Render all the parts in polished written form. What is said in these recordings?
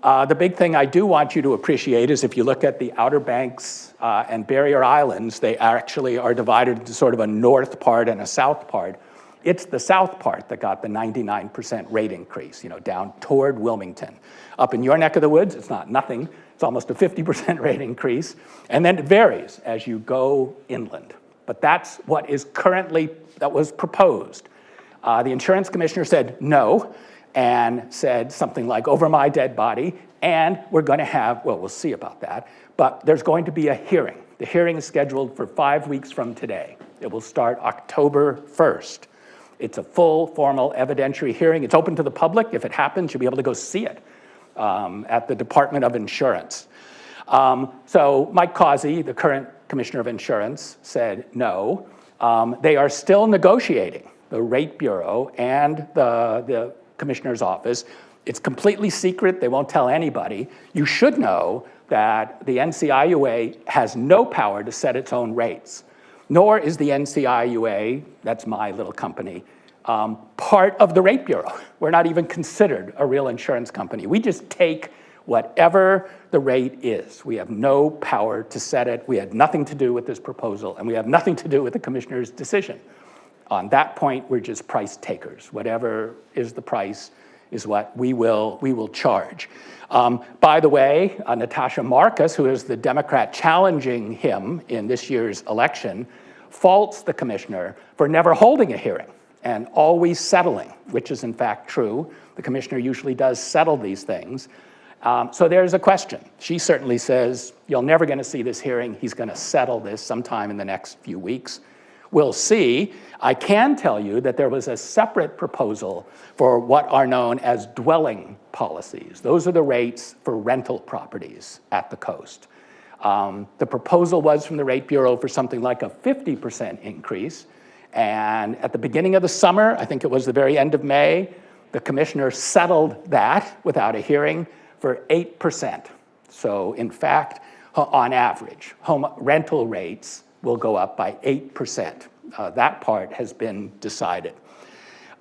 The big thing I do want you to appreciate is if you look at the Outer Banks and Barrier Islands, they actually are divided into sort of a north part and a south part. It's the south part that got the 99% rate increase, down toward Wilmington. Up in your neck of the woods, it's not nothing. It's almost a 50% rate increase. And then it varies as you go inland. But that's what is currently, that was proposed. The insurance commissioner said no, and said something like, over my dead body, and we're going to have, well, we'll see about that, but there's going to be a hearing. The hearing is scheduled for 5 weeks from today. It will start October 1st. It's a full, formal, evidentiary hearing. It's open to the public. If it happens, you'll be able to go see it at the Department of Insurance. So Mike Causey, the current Commissioner of Insurance, said no. They are still negotiating, the Rate Bureau and the Commissioner's office. It's completely secret. They won't tell anybody. You should know that the NCIUA has no power to set its own rates, nor is the NCIUA, that's my little company, part of the Rate Bureau. We're not even considered a real insurance company. We just take whatever the rate is. We have no power to set it. We had nothing to do with this proposal, and we have nothing to do with the Commissioner's decision. On that point, we're just price takers. Whatever is the price is what we will charge. By the way, Natasha Marcus, who is the Democrat challenging him in this year's election, faults the commissioner for never holding a hearing and always settling, which is in fact true. The commissioner usually does settle these things. So there's a question. She certainly says, you're never going to see this hearing. He's going to settle this sometime in the next few weeks. We'll see. I can tell you that there was a separate proposal for what are known as dwelling policies. Those are the rates for rental properties at the coast. The proposal was from the Rate Bureau for something like a 50% increase. And at the beginning of the summer, I think it was the very end of May, the commissioner settled that without a hearing for 8%. So in fact, on average, home rental rates will go up by 8%. That part has been decided.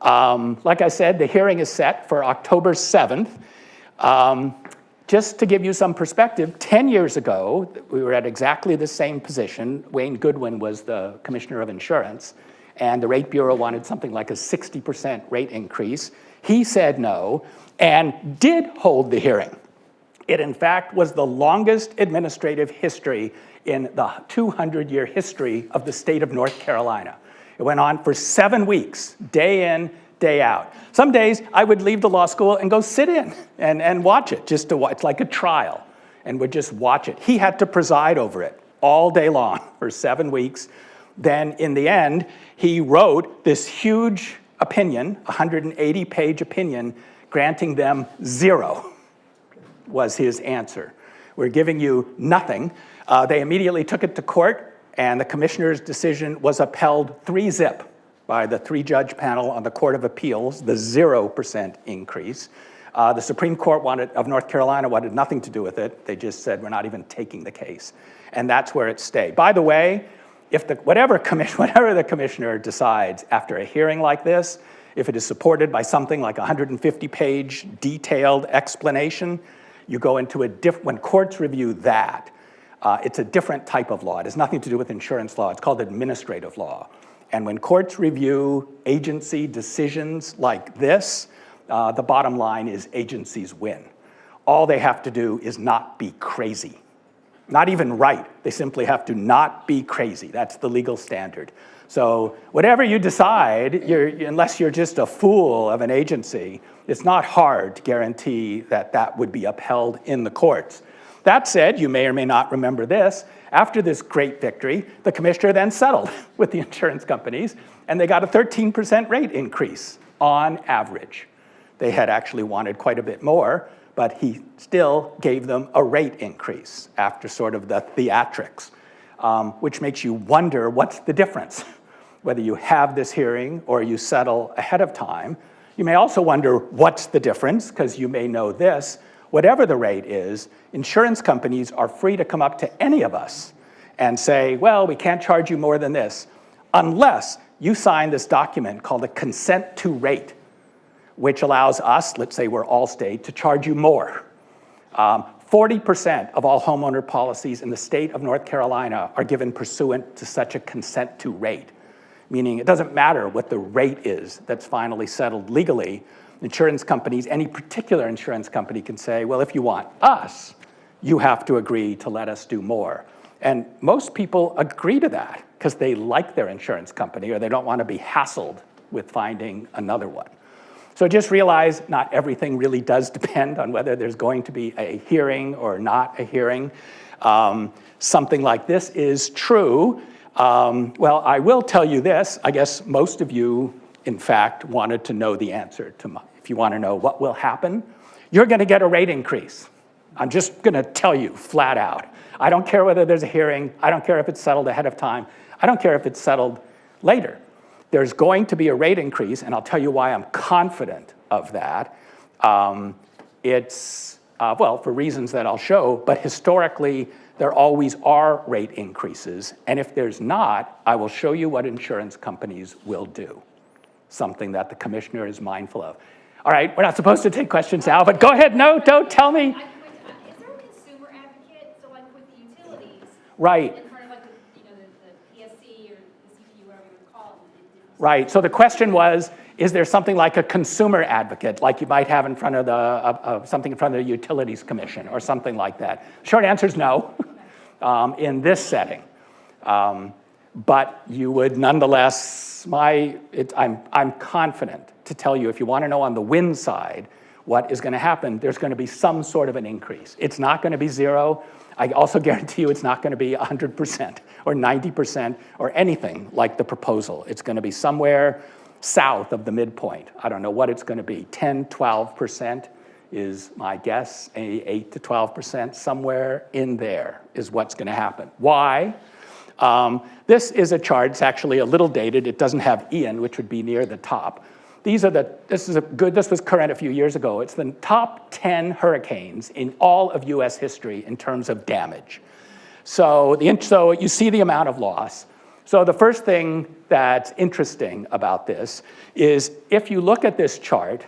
Like I said, the hearing is set for October 7th. Just to give you some perspective, 10 years ago, we were at exactly the same position. Wayne Goodwin was the Commissioner of Insurance, and the Rate Bureau wanted something like a 60% rate increase. He said no, and did hold the hearing. It, in fact, was the longest administrative history in the 200-year history of the state of North Carolina. It went on for 7 weeks, day in, day out. Some days I would leave the law school and go sit in and watch it, just to watch. It's like a trial, and would just watch it. He had to preside over it all day long for 7 weeks. Then in the end, he wrote this huge opinion, 180-page opinion, granting them 0 was his answer. We're giving you nothing. They immediately took it to court, and the commissioner's decision was upheld 3-zip by the 3-judge panel on the Court of Appeals, the 0% increase. The Supreme Court of North Carolina wanted nothing to do with it. They just said, we're not even taking the case. And that's where it stayed. By the way, if whatever the commissioner decides after a hearing like this, if it is supported by something like a 150-page detailed explanation, you go into when courts review that, it's a different type of law. It has nothing to do with insurance law. It's called administrative law. And when courts review agency decisions like this, the bottom line is agencies win. All they have to do is not be crazy. Not even right. They simply have to not be crazy. That's the legal standard. So whatever you decide, unless you're just a fool of an agency, it's not hard to guarantee that that would be upheld in the courts. That said, you may or may not remember this. After this great victory, the commissioner then settled with the insurance companies, and they got a 13% rate increase on average. They had actually wanted quite a bit more, but he still gave them a rate increase after sort of the theatrics, which makes you wonder what's the difference, whether you have this hearing or you settle ahead of time. You may also wonder what's the difference, because you may know this. Whatever the rate is, insurance companies are free to come up to any of us and say, well, we can't charge you more than this, unless you sign this document called a consent to rate, which allows us, let's say we're Allstate, to charge you more. 40% of all homeowner policies in the state of North Carolina are given pursuant to such a consent to rate, meaning it doesn't matter what the rate is that's finally settled legally. Insurance companies, any particular insurance company can say, well, if you want us, you have to agree to let us do more. And most people agree to that because they like their insurance company or they don't want to be hassled with finding another one. So just realize not everything really does depend on whether there's going to be a hearing or not a hearing. Something like this is true. Well, I will tell you this. I guess most of you, in fact, wanted to know the answer to if you want to know what will happen, you're going to get a rate increase. I'm just going to tell you flat out. I don't care whether there's a hearing. I don't care if it's settled ahead of time. I don't care if it's settled later. There's going to be a rate increase, and I'll tell you why I'm confident of that. Well, for reasons that I'll show, but historically, there always are rate increases. And if there's not, I will show you what insurance companies will do, something that the commissioner is mindful of. All right, we're not supposed to take questions now, but go ahead. No, don't tell me. Is there a consumer advocate? So like with the utilities, right. In front of like the PSC or the CPU, whatever you would call it. Right, so the question was, is there something like a consumer advocate, like you might have in front of the, something in front of the Utilities Commission or something like that? Short answer is no, in this setting. But you would nonetheless, I'm confident to tell you, if you want to know on the win side what is going to happen, there's going to be some sort of an increase. It's not going to be zero. I also guarantee you it's not going to be 100% or 90% or anything like the proposal. It's going to be somewhere south of the midpoint. I don't know what it's going to be. 10, 12% is my guess. 8 to 12%, somewhere in there is what's going to happen. Why? This is a chart. It's actually a little dated. It doesn't have Ian, which would be near the top. This was current a few years ago. It's the top 10 hurricanes in all of US history in terms of damage. So you see the amount of loss. So the first thing that's interesting about this is if you look at this chart,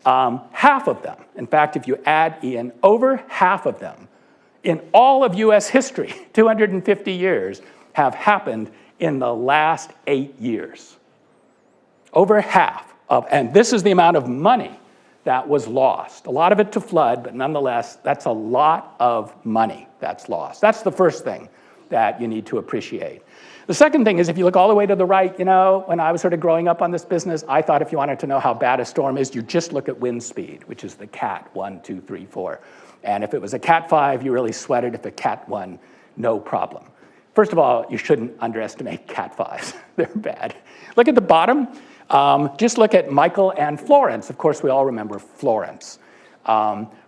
half of them, in fact, if you add Ian, over half of them in all of US history, 250 years, have happened in the last 8 years. Over half of, and this is the amount of money that was lost. A lot of it to flood, but nonetheless, that's a lot of money that's lost. That's the first thing that you need to appreciate. The second thing is if you look all the way to the right, when I was sort of growing up on this business, I thought if you wanted to know how bad a storm is, you just look at wind speed, which is the Cat 1, 2, 3, 4. And if it was a Cat 5, you really sweat it. If a Cat 1, no problem. First of all, you shouldn't underestimate Cat 5s. They're bad. Look at the bottom. Just look at Michael and Florence. Of course, we all remember Florence.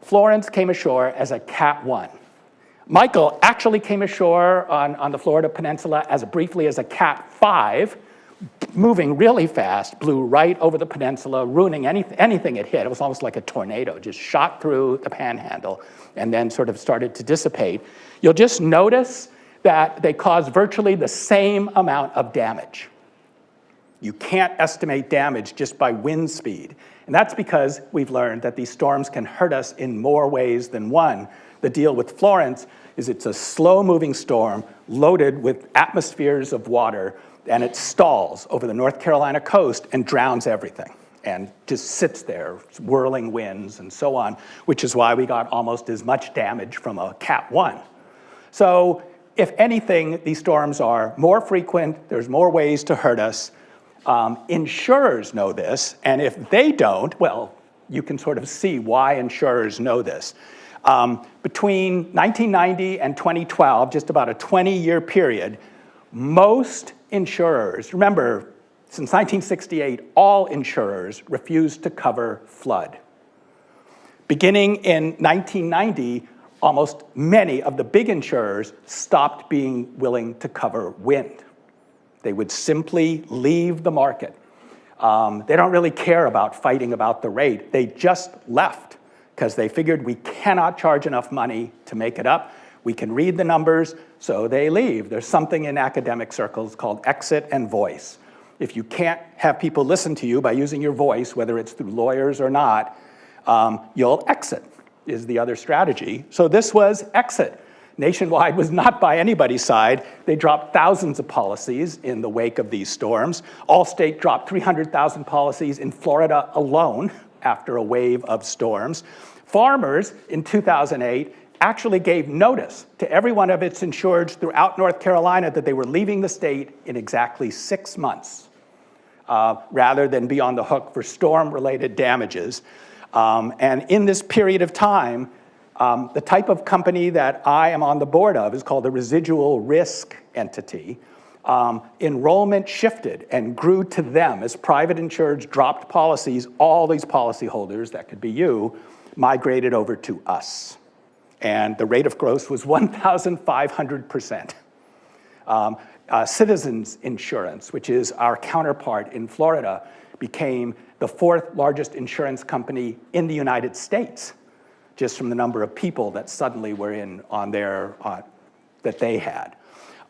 Florence came ashore as a Cat 1. Michael actually came ashore on the Florida Peninsula as briefly as a Cat 5, moving really fast, blew right over the peninsula, ruining anything it hit. It was almost like a tornado, just shot through the panhandle and then sort of started to dissipate. You'll just notice that they caused virtually the same amount of damage. You can't estimate damage just by wind speed. And that's because we've learned that these storms can hurt us in more ways than one. The deal with Florence is it's a slow-moving storm loaded with atmospheres of water, and it stalls over the North Carolina coast and drowns everything and just sits there, whirling winds and so on, which is why we got almost as much damage from a Cat 1. So if anything, these storms are more frequent, there's more ways to hurt us. Insurers know this, and if they don't, well, you can sort of see why insurers know this. Between 1990 and 2012, just about a 20-year period, most insurers, remember, since 1968, all insurers refused to cover flood. Beginning in 1990, almost many of the big insurers stopped being willing to cover wind. They would simply leave the market. They don't really care about fighting about the rate. They just left because they figured we cannot charge enough money to make it up. We can read the numbers, so they leave. There's something in academic circles called exit and voice. If you can't have people listen to you by using your voice, whether it's through lawyers or not, you'll exit. is the other strategy. So this was exit. Nationwide was not by anybody's side. They dropped thousands of policies in the wake of these storms. Allstate dropped 300,000 policies in Florida alone after a wave of storms. Farmers in 2008 actually gave notice to every one of its insureds throughout North Carolina that they were leaving the state in exactly 6 months, rather than be on the hook for storm-related damages. And in this period of time, the type of company that I am on the board of is called a residual risk entity. Enrollment shifted and grew to them as private insurers dropped policies. All these policyholders, that could be you, migrated over to us. And the rate of growth was 1,500%. Citizens Insurance, which is our counterpart in Florida, became the 4th largest insurance company in the United States, just from the number of people that suddenly were in on their, that they had.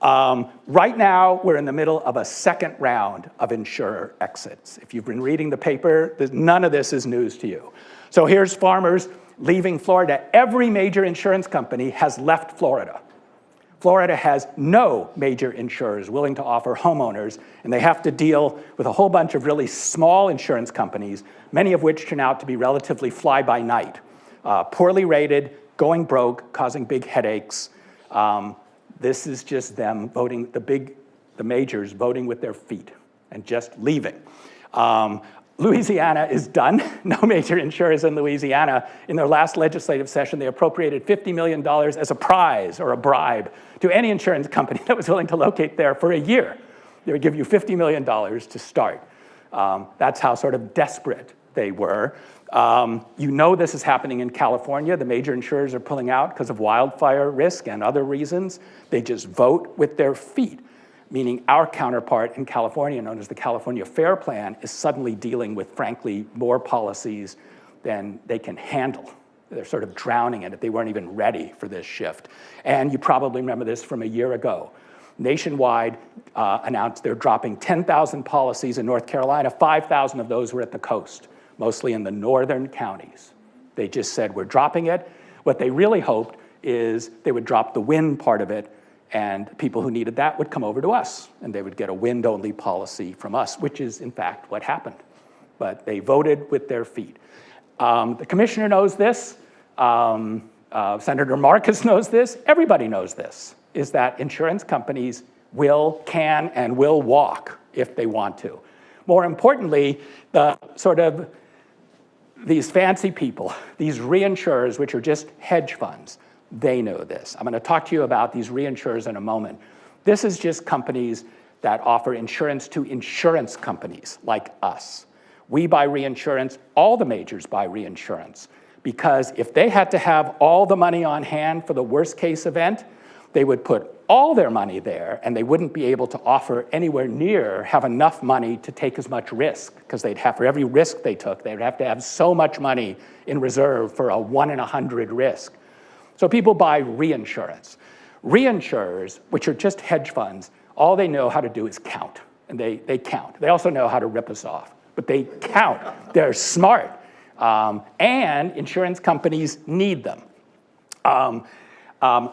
Right now, we're in the middle of a second round of insurer exits. If you've been reading the paper, none of this is news to you. So here's Farmers leaving Florida. Every major insurance company has left Florida. Florida has no major insurers willing to offer homeowners, and they have to deal with a whole bunch of really small insurance companies, many of which turn out to be relatively fly-by-night, poorly rated, going broke, causing big headaches. This is just them voting, the majors voting with their feet and just leaving. Louisiana is done. No major insurers in Louisiana. In their last legislative session, they appropriated $50 million as a prize or a bribe to any insurance company that was willing to locate there for a year. They would give you $50 million to start. That's how sort of desperate they were. You know this is happening in California. The major insurers are pulling out because of wildfire risk and other reasons. They just vote with their feet, meaning our counterpart in California, known as the California Fair Plan, is suddenly dealing with, frankly, more policies than they can handle. They're sort of drowning in it. They weren't even ready for this shift. And you probably remember this from a year ago. Nationwide announced they're dropping 10,000 policies in North Carolina. 5,000 of those were at the coast, mostly in the northern counties. They just said, we're dropping it. What they really hoped is they would drop the wind part of it, and people who needed that would come over to us, and they would get a wind-only policy from us, which is, in fact, what happened. But they voted with their feet. The commissioner knows this. Senator Marcus knows this. Everybody knows this, is that insurance companies can, and will walk if they want to. More importantly, these fancy people, these reinsurers, which are just hedge funds, they know this. I'm going to talk to you about these reinsurers in a moment. This is just companies that offer insurance to insurance companies like us. We buy reinsurance, all the majors buy reinsurance, because if they had to have all the money on hand for the worst case event, they would put all their money there, and they wouldn't be able to offer anywhere near have enough money to take as much risk, because they'd have, for every risk they took, they'd have to have so much money in reserve for a 1 in 100 risk. So people buy reinsurance. Reinsurers, which are just hedge funds, all they know how to do is count, and they count. They also know how to rip us off, but they count. They're smart, and insurance companies need them.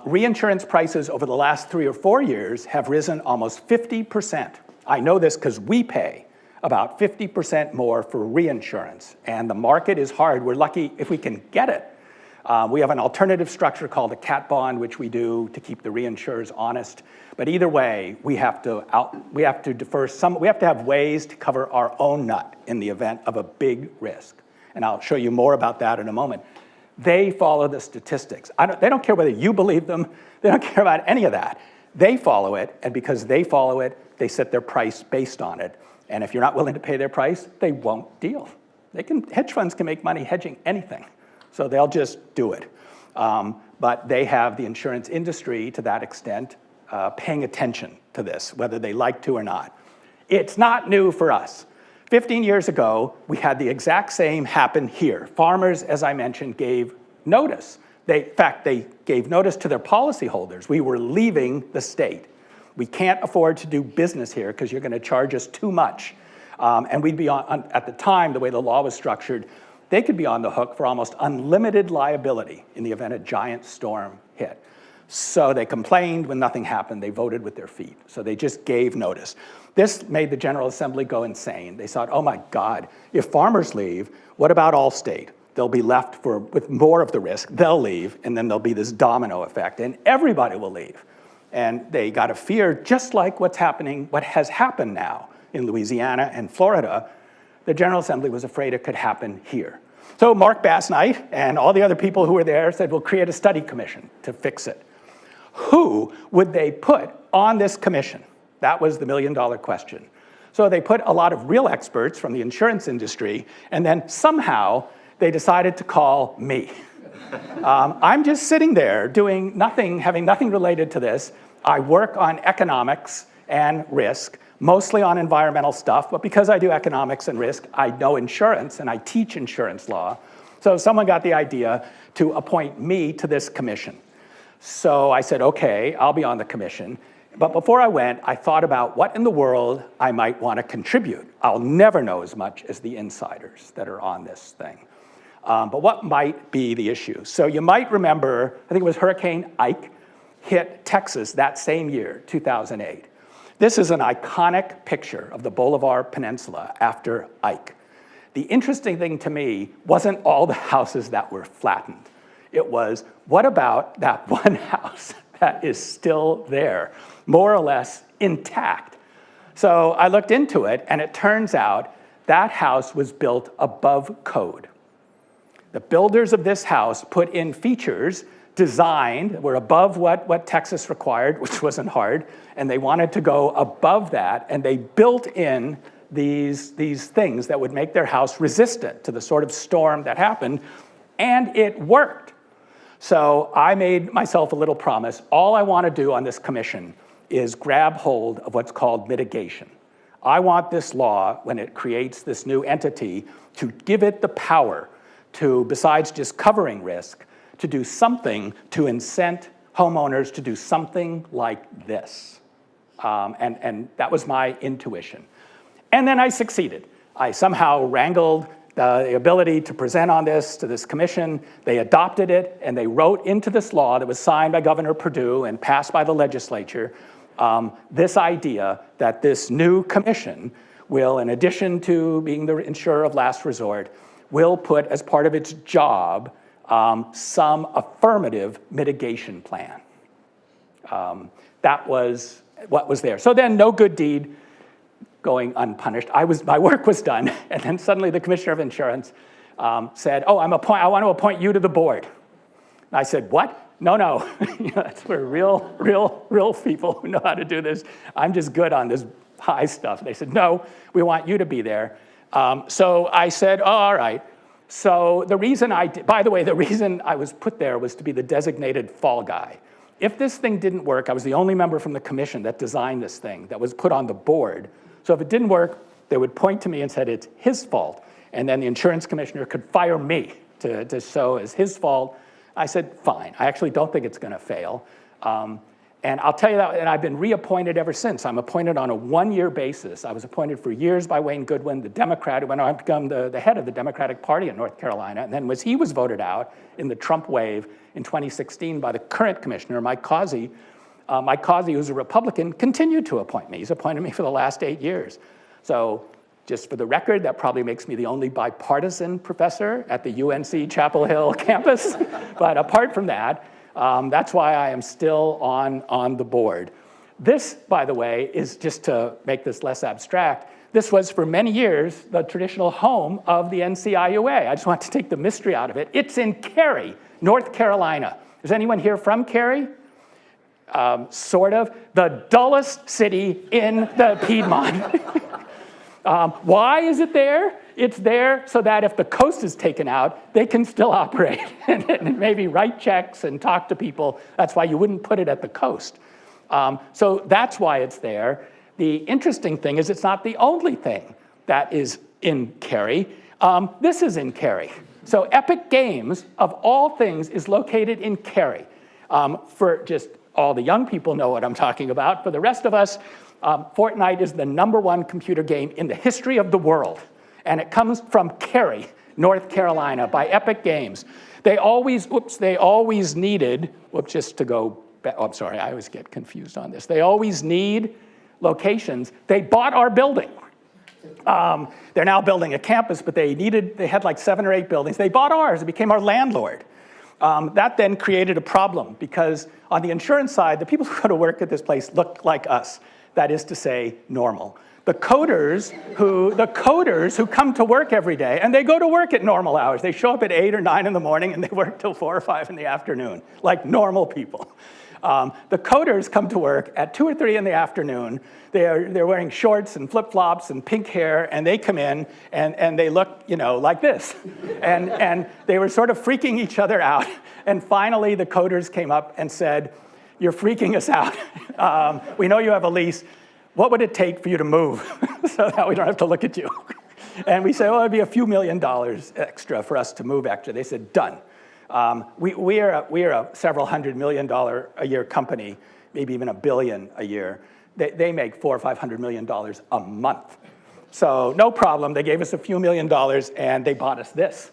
Reinsurance prices over the last 3 or 4 years have risen almost 50%. I know this because we pay about 50% more for reinsurance, and the market is hard. We're lucky if we can get it. We have an alternative structure called a cat bond, which we do to keep the reinsurers honest. But either way, we have to defer some. We have to have ways to cover our own nut in the event of a big risk. And I'll show you more about that in a moment. They follow the statistics. They don't care whether you believe them. They don't care about any of that. They follow it, and because they follow it, they set their price based on it. And if you're not willing to pay their price, they won't deal. Hedge funds can make money hedging anything. So they'll just do it. But they have the insurance industry, to that extent, paying attention to this, whether they like to or not. It's not new for us. 15 years ago, we had the exact same happen here. Farmers, as I mentioned, gave notice. In fact, they gave notice to their policyholders. We were leaving the state. We can't afford to do business here because you're going to charge us too much. And we'd be at the time, the way the law was structured, they could be on the hook for almost unlimited liability in the event a giant storm hit. So they complained when nothing happened. They voted with their feet. So they just gave notice. This made the General Assembly go insane. They thought, oh my God, if farmers leave, what about Allstate? They'll be left with more of the risk. They'll leave, and then there'll be this domino effect, and everybody will leave. And they got a fear, just like what has happened now in Louisiana and Florida. The General Assembly was afraid it could happen here. So Mark Bass-Knight and all the other people who were there said, we'll create a study commission to fix it. Who would they put on this commission? That was the million-dollar question. So they put a lot of real experts from the insurance industry, and then somehow they decided to call me. I'm just sitting there doing nothing, having nothing related to this. I work on economics and risk, mostly on environmental stuff, but because I do economics and risk, I know insurance and I teach insurance law. So someone got the idea to appoint me to this commission. So I said, okay, I'll be on the commission. But before I went, I thought about what in the world I might want to contribute. I'll never know as much as the insiders that are on this thing. But what might be the issue? So you might remember, I think it was Hurricane Ike hit Texas that same year, 2008. This is an iconic picture of the Bolivar Peninsula after Ike. The interesting thing to me wasn't all the houses that were flattened. It was, what about that one house that is still there, more or less intact? So I looked into it, and it turns out that house was built above code. The builders of this house put in features designed, were above what Texas required, which wasn't hard, and they wanted to go above that, and they built in these things that would make their house resistant to the sort of storm that happened, and it worked. So I made myself a little promise. All I want to do on this commission is grab hold of what's called mitigation. I want this law, when it creates this new entity, to give it the power to, besides just covering risk, to do something to incent homeowners to do something like this. And that was my intuition. And then I succeeded. I somehow wrangled the ability to present on this to this commission. They adopted it, and they wrote into this law that was signed by Governor Perdue and passed by the legislature, this idea that this new commission will, in addition to being the insurer of last resort, will put as part of its job some affirmative mitigation plan. That was what was there. So then no good deed going unpunished. My work was done, and then suddenly the commissioner of insurance said, oh, I want to appoint you to the board. And I said, what? No. That's for real people who know how to do this. I'm just good on this high stuff. They said, no, we want you to be there. So I said, oh, all right. So the reason by the way, the reason I was put there was to be the designated fall guy. If this thing didn't work, I was the only member from the commission that designed this thing that was put on the board. So if it didn't work, they would point to me and said it's his fault. And then the insurance commissioner could fire me to show as his fault. I said, fine. I actually don't think it's going to fail. And I'll tell you that, and I've been reappointed ever since. I'm appointed on a one-year basis. I was appointed for years by Wayne Goodwin, the Democrat, who went on to become the head of the Democratic Party in North Carolina. And then he was voted out in the Trump wave in 2016 by the current commissioner, Mike Causey. Mike Causey, who's a Republican, continued to appoint me. He's appointed me for the last 8 years. So just for the record, that probably makes me the only bipartisan professor at the UNC-Chapel Hill campus. But apart from that, that's why I am still on the board. This, by the way, is just to make this less abstract. This was for many years the traditional home of the NCIUA. I just want to take the mystery out of it. It's in Cary, North Carolina. Is anyone here from Cary? Sort of. The dullest city in the Piedmont. Why is it there? It's there so that if the coast is taken out, they can still operate and maybe write checks and talk to people. That's why you wouldn't put it at the coast. So that's why it's there. The interesting thing is it's not the only thing that is in Cary. This is in Cary. So Epic Games, of all things, is located in Cary. For just all the young people know what I'm talking about. For the rest of us, Fortnite is the #1 computer game in the history of the world. And it comes from Cary, North Carolina, by Epic Games. They always needed, just to go back, oh, I'm sorry, I always get confused on this. They always need locations. They bought our building. They're now building a campus, but they had like 7 or 8 buildings. They bought ours, it became our landlord. That then created a problem because on the insurance side, the people who go to work at this place look like us. That is to say, normal. The coders who come to work every day, and they go to work at normal hours. They show up at 8 or 9 in the morning and they work till 4 or 5 in the afternoon, like normal people. The coders come to work at 2 or 3 in the afternoon. They're wearing shorts and flip-flops and pink hair, and they come in and they look, like this. And they were sort of freaking each other out. And finally, the coders came up and said, "You're freaking us out. We know you have a lease. What would it take for you to move so that we don't have to look at you?" And we said, "Well, it'd be a few $1,000,000 extra for us to move extra." They said, "Done." We are a several $100 million a year company, maybe even $1 billion a year. They make $400 or $500 million a month. So no problem. They gave us a few $1,000,000 and they bought us this.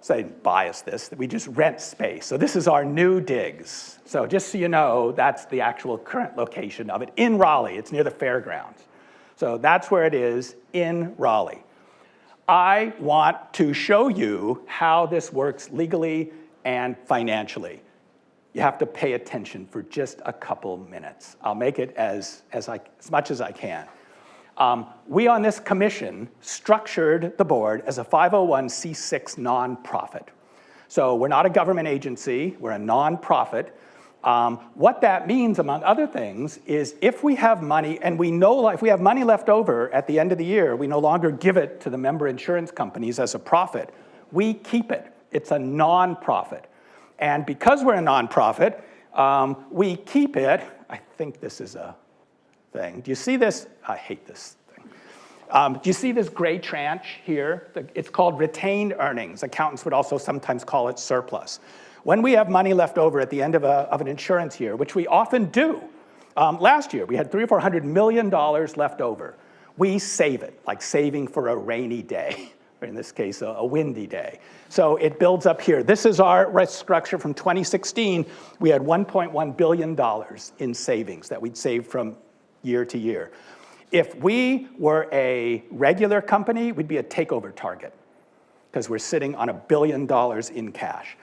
So they didn't buy us this. We just rent space. So this is our new digs. So just so you know, that's the actual current location of it in Raleigh. It's near the fairgrounds. So that's where it is in Raleigh. I want to show you how this works legally and financially. You have to pay attention for just a couple minutes. I'll make it as much as I can. We on this commission structured the board as a 501c6 nonprofit. So we're not a government agency, we're a nonprofit. What that means, among other things, is if we have money, and we know if we have money left over at the end of the year, we no longer give it to the member insurance companies as a profit. We keep it. It's a nonprofit. And because we're a nonprofit, we keep it. I think this is a thing. Do you see this? I hate this thing. Do you see this gray tranche here? It's called retained earnings. Accountants would also sometimes call it surplus. When we have money left over at the end of an insurance year, which we often do, last year we had $300 or $400 million left over. We save it, like saving for a rainy day, or in this case, a windy day. So it builds up here. This is our risk structure from 2016. We had $1.1 billion in savings that we'd saved from year to year. If we were a regular company, we'd be a takeover target because we're sitting on $1 billion in cash.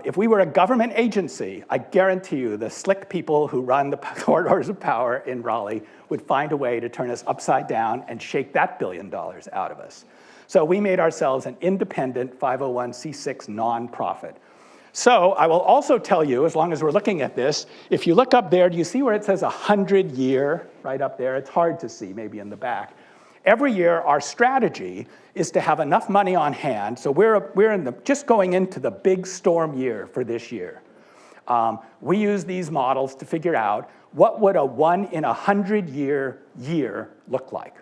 If we were a government agency, I guarantee you the slick people who run the corridors of power in Raleigh would find a way to turn us upside down and shake that $1 billion out of us. So we made ourselves an independent 501c6 nonprofit. So I will also tell you, as long as we're looking at this, if you look up there, do you see where it says 100-year right up there? It's hard to see, maybe in the back. Every year, our strategy is to have enough money on hand. So we're just going into the big storm year for this year. We use these models to figure out what would a 1 in 100-year year look like.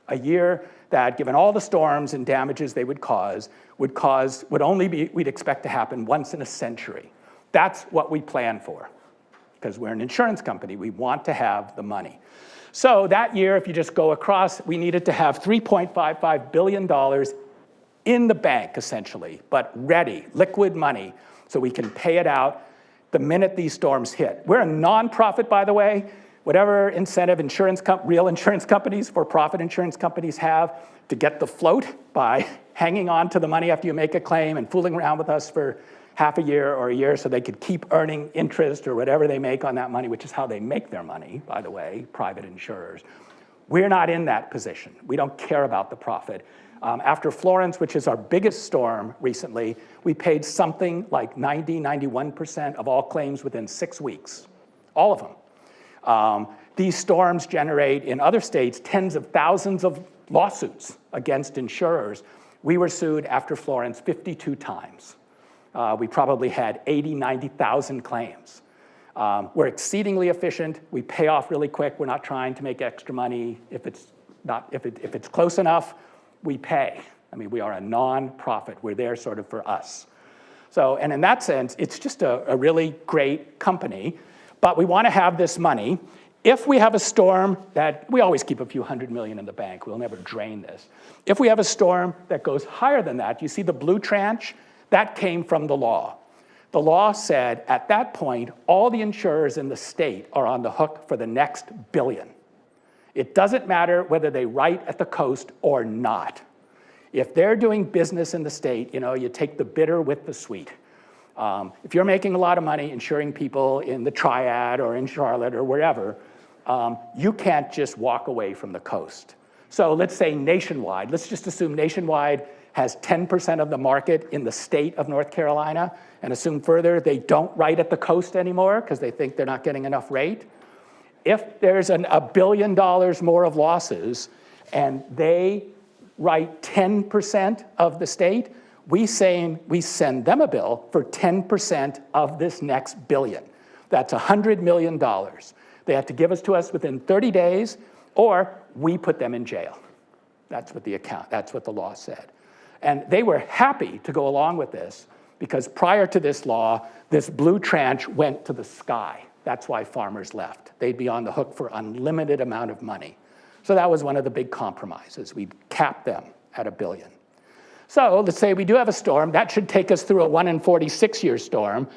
A year that, given all the storms and damages they would we'd expect to happen once in a century. That's what we plan for, because we're an insurance company. We want to have the money. So that year, if you just go across, we needed to have $3.55 billion in the bank, essentially, but ready, liquid money, so we can pay it out the minute these storms hit. We're a nonprofit, by the way. Whatever incentive real insurance companies, for-profit insurance companies have to get the float by hanging on to the money after you make a claim and fooling around with us for half a year or a year so they could keep earning interest or whatever they make on that money, which is how they make their money, by the way, private insurers. We're not in that position. We don't care about the profit. After Florence, which is our biggest storm recently, we paid something like 91% of all claims within 6 weeks, all of them. These storms generate, in other states, tens of thousands of lawsuits against insurers. We were sued after Florence 52 times. We probably had 80, 90,000 claims. We're exceedingly efficient. We pay off really quick. We're not trying to make extra money. If it's close enough, we pay. I mean, we are a non-profit. We're there sort of for us. So, and in that sense, it's just a really great company. But we want to have this money. If we have a storm that, we always keep a few $100 million in the bank, we'll never drain this. If we have a storm that goes higher than that, you see the blue tranche? That came from the law. The law said at that point, all the insurers in the state are on the hook for the next billion. It doesn't matter whether they write at the coast or not. If they're doing business in the state, you take the bitter with the sweet. If you're making a lot of money insuring people in the Triad or in Charlotte or wherever, you can't just walk away from the coast. So let's say nationwide, let's just assume nationwide has 10% of the market in the state of North Carolina, and assume further they don't write at the coast anymore because they think they're not getting enough rate. If there's $1 billion more of losses and they write 10% of the state, we send them a bill for 10% of this next billion. That's $100 million. They have to give us to us within 30 days, or we put them in jail. That's what the law said. And they were happy to go along with this because prior to this law, this blue tranche went to the sky. That's why farmers left. They'd be on the hook for unlimited amount of money. So that was one of the big compromises. We'd cap them at $1 billion. So let's say we do have a storm. That should take us through a 1 in 46-year storm.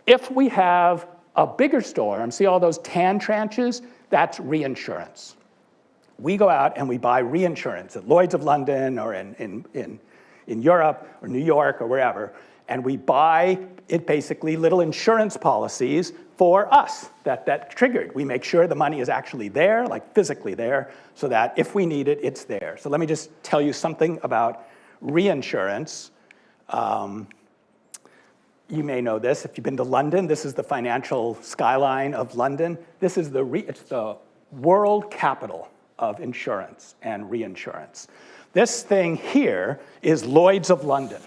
If we have a bigger storm, see all those tan tranches? That's reinsurance. We go out and we buy reinsurance at Lloyd's of London or in Europe or New York or wherever, and we buy it basically little insurance policies for us that triggered. We make sure the money is actually there, like physically there, so that if we need it, it's there. So let me just tell you something about reinsurance. You may know this if you've been to London. This is the financial skyline of London. This is it's the world capital of insurance and reinsurance. This thing here is Lloyd's of London,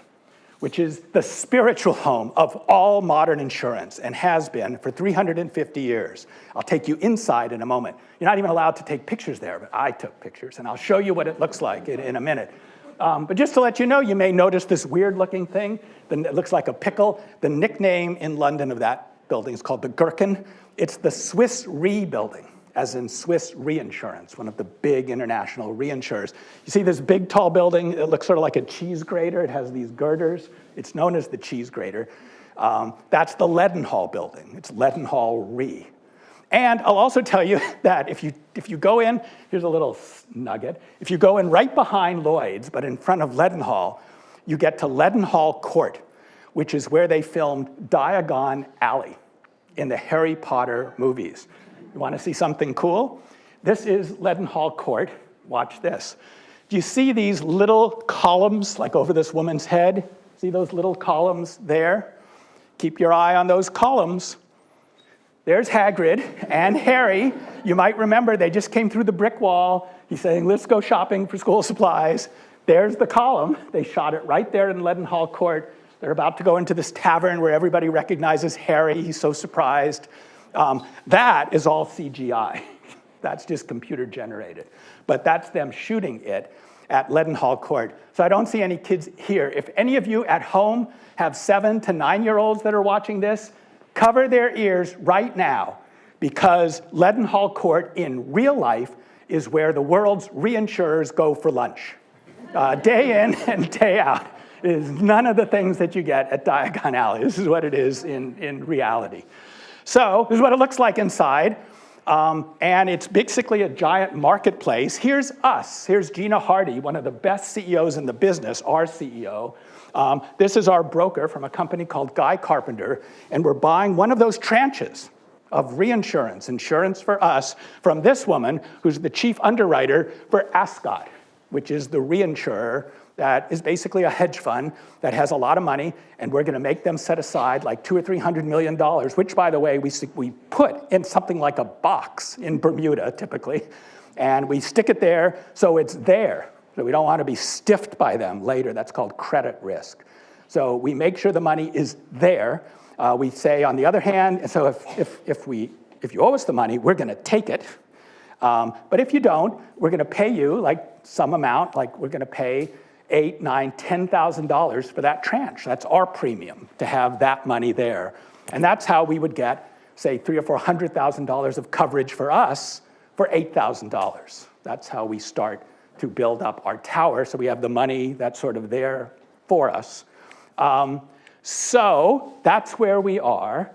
which is the spiritual home of all modern insurance and has been for 350 years. I'll take you inside in a moment. You're not even allowed to take pictures there, but I took pictures, and I'll show you what it looks like in a minute. But just to let you know, you may notice this weird-looking thing that looks like a pickle. The nickname in London of that building is called the Gherkin. It's the Swiss Re building, as in Swiss Reinsurance, one of the big international reinsurers. You see this big, tall building? It looks sort of like a cheese grater. It has these girders. It's known as the cheese grater. That's the Leadenhall building. It's Leadenhall Re. And I'll also tell you that if you go in, here's a little nugget. If you go in right behind Lloyd's, but in front of Leadenhall, you get to Leadenhall Court, which is where they filmed Diagon Alley in the Harry Potter movies. You want to see something cool? This is Leadenhall Court. Watch this. Do you see these little columns like over this woman's head? See those little columns there? Keep your eye on those columns. There's Hagrid and Harry. You might remember they just came through the brick wall. He's saying, let's go shopping for school supplies. There's the column. They shot it right there in Leadenhall Court. They're about to go into this tavern where everybody recognizes Harry. He's so surprised. That is all CGI. That's just computer generated. But that's them shooting it at Leadenhall Court. So I don't see any kids here. If any of you at home have 7 to 9-year-olds that are watching this, cover their ears right now, because Leadenhall Court in real life is where the world's reinsurers go for lunch. Day in and day out. It is none of the things that you get at Diagon Alley. This is what it is in reality. So this is what it looks like inside. And it's basically a giant marketplace. Here's us. Here's Gina Hardy, one of the best CEOs in the business, our CEO. This is our broker from a company called Guy Carpenter, and we're buying one of those tranches of reinsurance, insurance for us, from this woman who's the chief underwriter for Ascot, which is the reinsurer that is basically a hedge fund that has a lot of money, and we're going to make them set aside like $200 or $300 million, which, by the way, we put in something like a box in Bermuda, typically, and we stick it there so it's there. So we don't want to be stiffed by them later. That's called credit risk. So we make sure the money is there. We say, on the other hand, so if you owe us the money, we're going to take it. But if you don't, we're going to pay you like some amount, like we're going to pay $8,000, $9,000, $10,000 for that tranche. That's our premium to have that money there. And that's how we would get say $300,000 or $400,000 of coverage for us for $8,000. That's how we start to build up our tower, so we have the money that's sort of there for us. So that's where we are.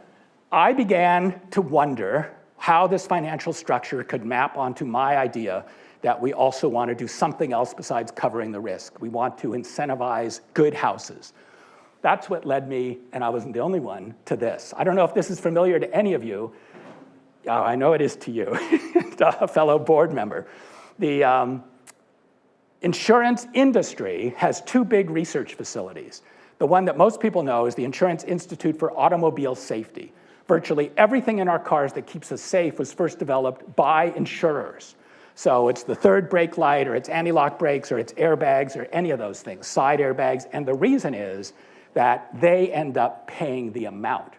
I began to wonder how this financial structure could map onto my idea that we also want to do something else besides covering the risk. We want to incentivize good houses. That's what led me, and I wasn't the only one, to this. I don't know if this is familiar to any of you. Oh, I know it is to you, a fellow board member. The insurance industry has two big research facilities. The one that most people know is the Insurance Institute for Automobile Safety. Virtually everything in our cars that keeps us safe was first developed by insurers. So it's the third brake light, or it's anti-lock brakes, or it's airbags, or any of those things, side airbags. And the reason is that they end up paying the amount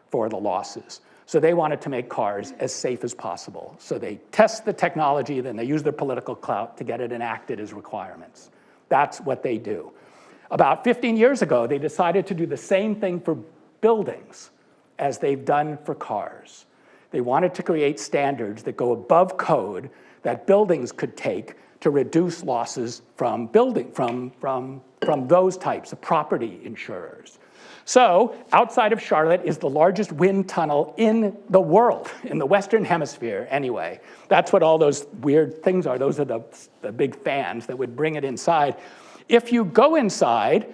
for the losses. So they wanted to make cars as safe as possible. So they test the technology, then they use their political clout to get it enacted as requirements. That's what they do. About 15 years ago, they decided to do the same thing for buildings as they've done for cars. They wanted to create standards that go above code that buildings could take to reduce losses from those types of property insurers. So outside of Charlotte is the largest wind tunnel in the world, in the Western Hemisphere anyway. That's what all those weird things are. Those are the big fans that would bring it inside. If you go inside,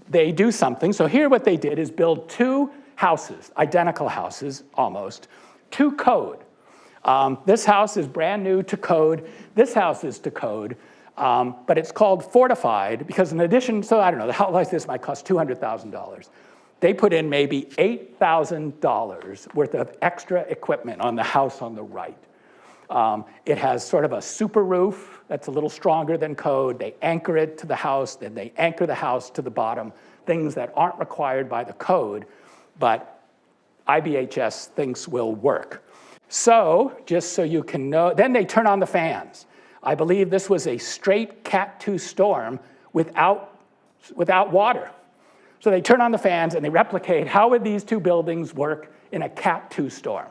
they do something. So here what they did is build two houses, identical houses almost, to code. This house is brand new to code. This house is to code. But it's called fortified because in addition, so I don't know, the house like this might cost $200,000. They put in maybe $8,000 worth of extra equipment on the house on the right. It has sort of a super roof that's a little stronger than code. They anchor it to the house, then they anchor the house to the bottom, things that aren't required by the code, but IBHS thinks will work. So, just so you can know, then they turn on the fans. I believe this was a straight Cat 2 storm without water. So they turn on the fans and they replicate how would these two buildings work in a Cat 2 storm.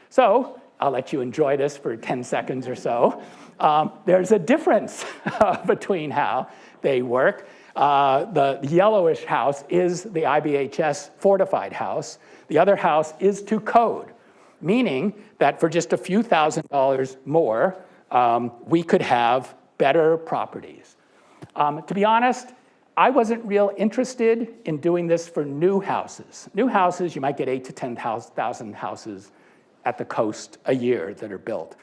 So I'll let you enjoy this for 10 seconds or so. There's a difference between how they work. The yellowish house is the IBHS fortified house. The other house is to code, meaning that for just a few $1,000s more, we could have better properties. To be honest, I wasn't real interested in doing this for new houses. New houses, you might get 8,000 to 10,000 houses at the coast a year that are built.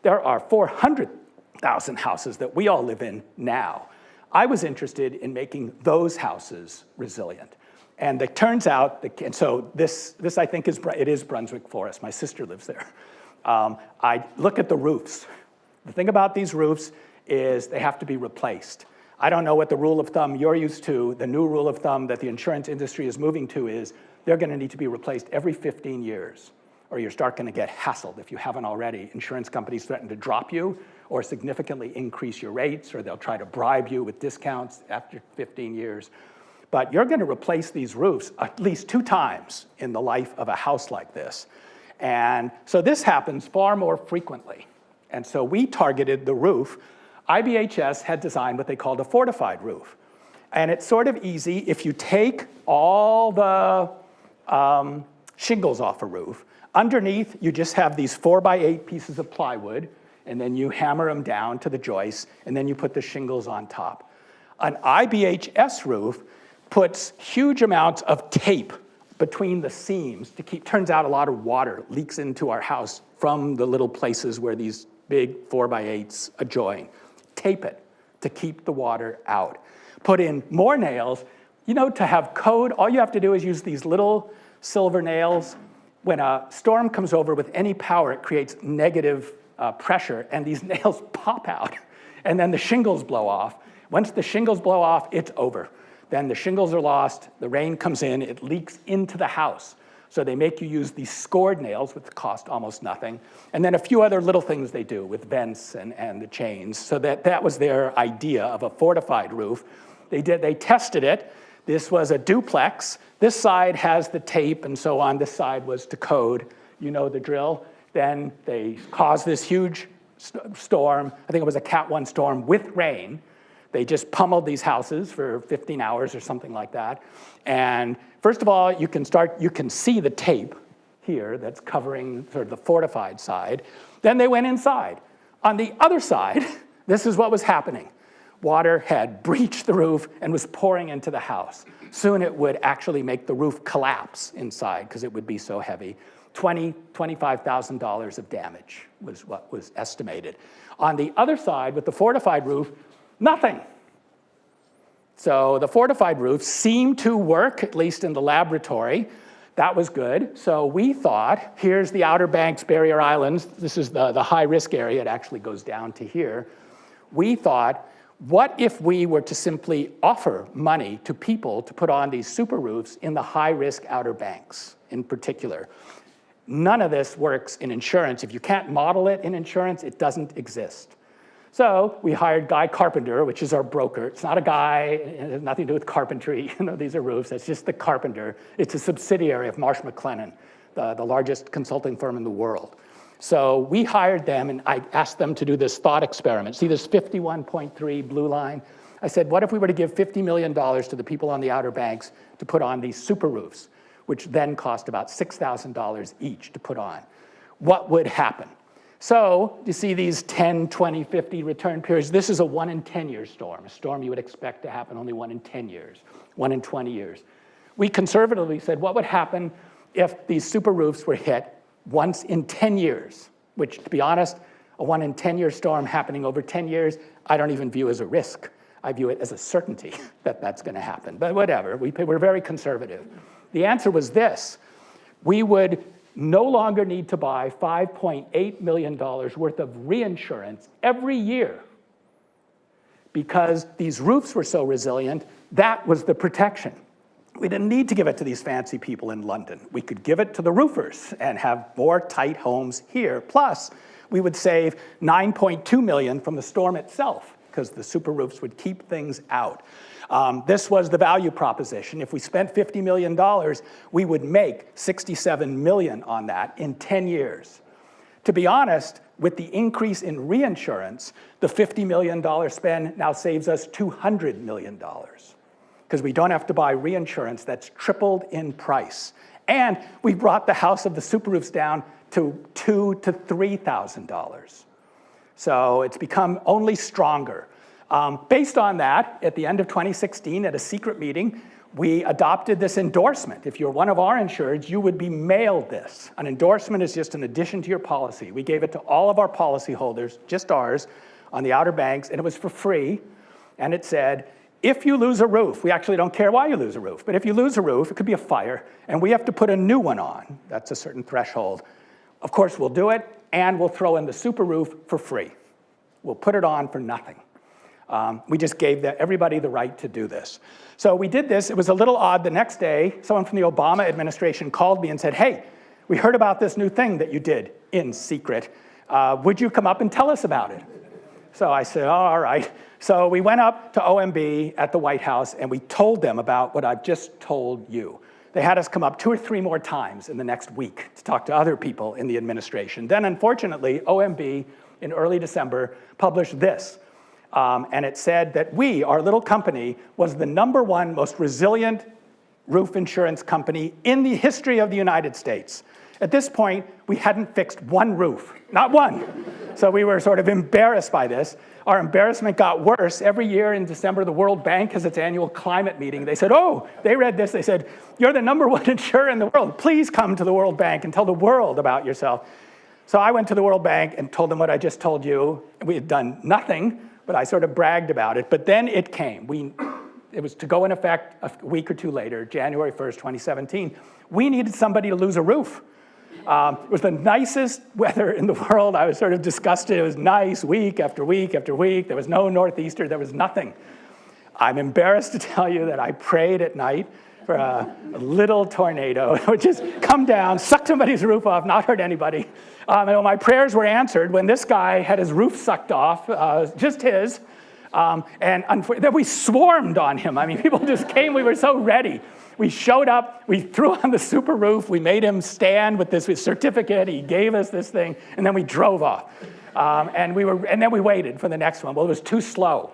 There are 400,000 houses that we all live in now. I was interested in making those houses resilient. And it turns out, and so this I think it is Brunswick Forest. My sister lives there. I look at the roofs. The thing about these roofs is they have to be replaced. I don't know what the rule of thumb you're used to. The new rule of thumb that the insurance industry is moving to is they're going to need to be replaced every 15 years, or you're going to get hassled if you haven't already. Insurance companies threaten to drop you or significantly increase your rates, or they'll try to bribe you with discounts after 15 years. But you're going to replace these roofs at least 2 times in the life of a house like this. And so this happens far more frequently. And so we targeted the roof. IBHS had designed what they called a fortified roof. And it's sort of easy if you take all the shingles off a roof. Underneath, you just have these 4x8 pieces of plywood, and then you hammer them down to the joists, and then you put the shingles on top. An IBHS roof puts huge amounts of tape between the seams to keep, turns out a lot of water leaks into our house from the little places where these big 4x8s adjoin. Tape it to keep the water out. Put in more nails. You know, to have code, all you have to do is use these little silver nails. When a storm comes over with any power, it creates negative pressure, and these nails pop out, and then the shingles blow off. Once the shingles blow off, it's over. Then the shingles are lost, the rain comes in, it leaks into the house. So they make you use these scored nails, which cost almost nothing, and then a few other little things they do with vents and the chains. So that was their idea of a fortified roof. They tested it. This was a duplex. This side has the tape and so on. This side was to code. You know the drill. Then they caused this huge storm. I think it was a Cat 1 storm with rain. They just pummeled these houses for 15 hours or something like that. And first of all, you can see the tape here that's covering sort of the fortified side. Then they went inside. On the other side, this is what was happening. Water had breached the roof and was pouring into the house. Soon it would actually make the roof collapse inside because it would be so heavy. $25,000 of damage was what was estimated. On the other side, with the fortified roof, nothing. So the fortified roof seemed to work, at least in the laboratory. That was good. So we thought, here's the Outer Banks barrier islands. This is the high-risk area. It actually goes down to here. We thought, what if we were to simply offer money to people to put on these super roofs in the high-risk Outer Banks in particular? None of this works in insurance. If you can't model it in insurance, it doesn't exist. So we hired Guy Carpenter, which is our broker. It's not a guy, it has nothing to do with carpentry. These are roofs. It's just the Carpenter. It's a subsidiary of Marsh McLennan, the largest consulting firm in the world. So we hired them, and I asked them to do this thought experiment. See this 51.3 blue line? I said, what if we were to give $50 million to the people on the Outer Banks to put on these super roofs, which then cost about $6,000 each to put on? What would happen? So you see these 10, 20, 50 return periods. This is a 1 in 10 year storm, a storm you would expect to happen only 1 in 10 years, 1 in 20 years. We conservatively said, what would happen if these super roofs were hit once in 10 years, which, to be honest, a 1 in 10 year storm happening over 10 years, I don't even view as a risk. I view it as a certainty that that's going to happen. But whatever, we're very conservative. The answer was this. We would no longer need to buy $5.8 million worth of reinsurance every year because these roofs were so resilient. That was the protection. We didn't need to give it to these fancy people in London. We could give it to the roofers and have more tight homes here. Plus, we would save $9.2 million from the storm itself because the super roofs would keep things out. This was the value proposition. If we spent $50 million, we would make $67 million on that in 10 years. To be honest, with the increase in reinsurance, the $50 million spend now saves us $200 million because we don't have to buy reinsurance that's tripled in price. And we brought the house of the super roofs down to $2,000 to $3,000. So it's become only stronger. Based on that, at the end of 2016, at a secret meeting, we adopted this endorsement. If you're one of our insureds, you would be mailed this. An endorsement is just an addition to your policy. We gave it to all of our policyholders, just ours, on the Outer Banks, and it was for free. And it said, if you lose a roof, we actually don't care why you lose a roof, but if you lose a roof, it could be a fire, and we have to put a new one on. That's a certain threshold. Of course, we'll do it, and we'll throw in the super roof for free. We'll put it on for nothing. We just gave everybody the right to do this. So we did this. It was a little odd. The next day, someone from the Obama administration called me and said, hey, we heard about this new thing that you did in secret. Would you come up and tell us about it? So I said, oh, all right. So we went up to OMB at the White House, and we told them about what I've just told you. They had us come up 2 or 3 more times in the next week to talk to other people in the administration. Then, unfortunately, OMB, in early December, published this. And it said that we, our little company, was the #1 most resilient roof insurance company in the history of the United States. At this point, we hadn't fixed 1 roof, not 1. So we were sort of embarrassed by this. Our embarrassment got worse. Every year in December, the World Bank has its annual climate meeting. They said, oh, they read this. They said, you're the #1 insurer in the world. Please come to the World Bank and tell the world about yourself. So I went to the World Bank and told them what I just told you. We had done nothing, but I sort of bragged about it. But then it came. It was to go in effect a week or 2 later, January 1st, 2017. We needed somebody to lose a roof. It was the nicest weather in the world. I was sort of disgusted. It was nice week after week after week. There was no northeaster. There was nothing. I'm embarrassed to tell you that I prayed at night for a little tornado. It would just come down, suck somebody's roof off, not hurt anybody. And my prayers were answered when this guy had his roof sucked off, just his. And then we swarmed on him. I mean, people just came. We were so ready. We showed up. We threw on the super roof. We made him stand with this certificate. He gave us this thing, and then we drove off. And then we waited for the next one. Well, it was too slow.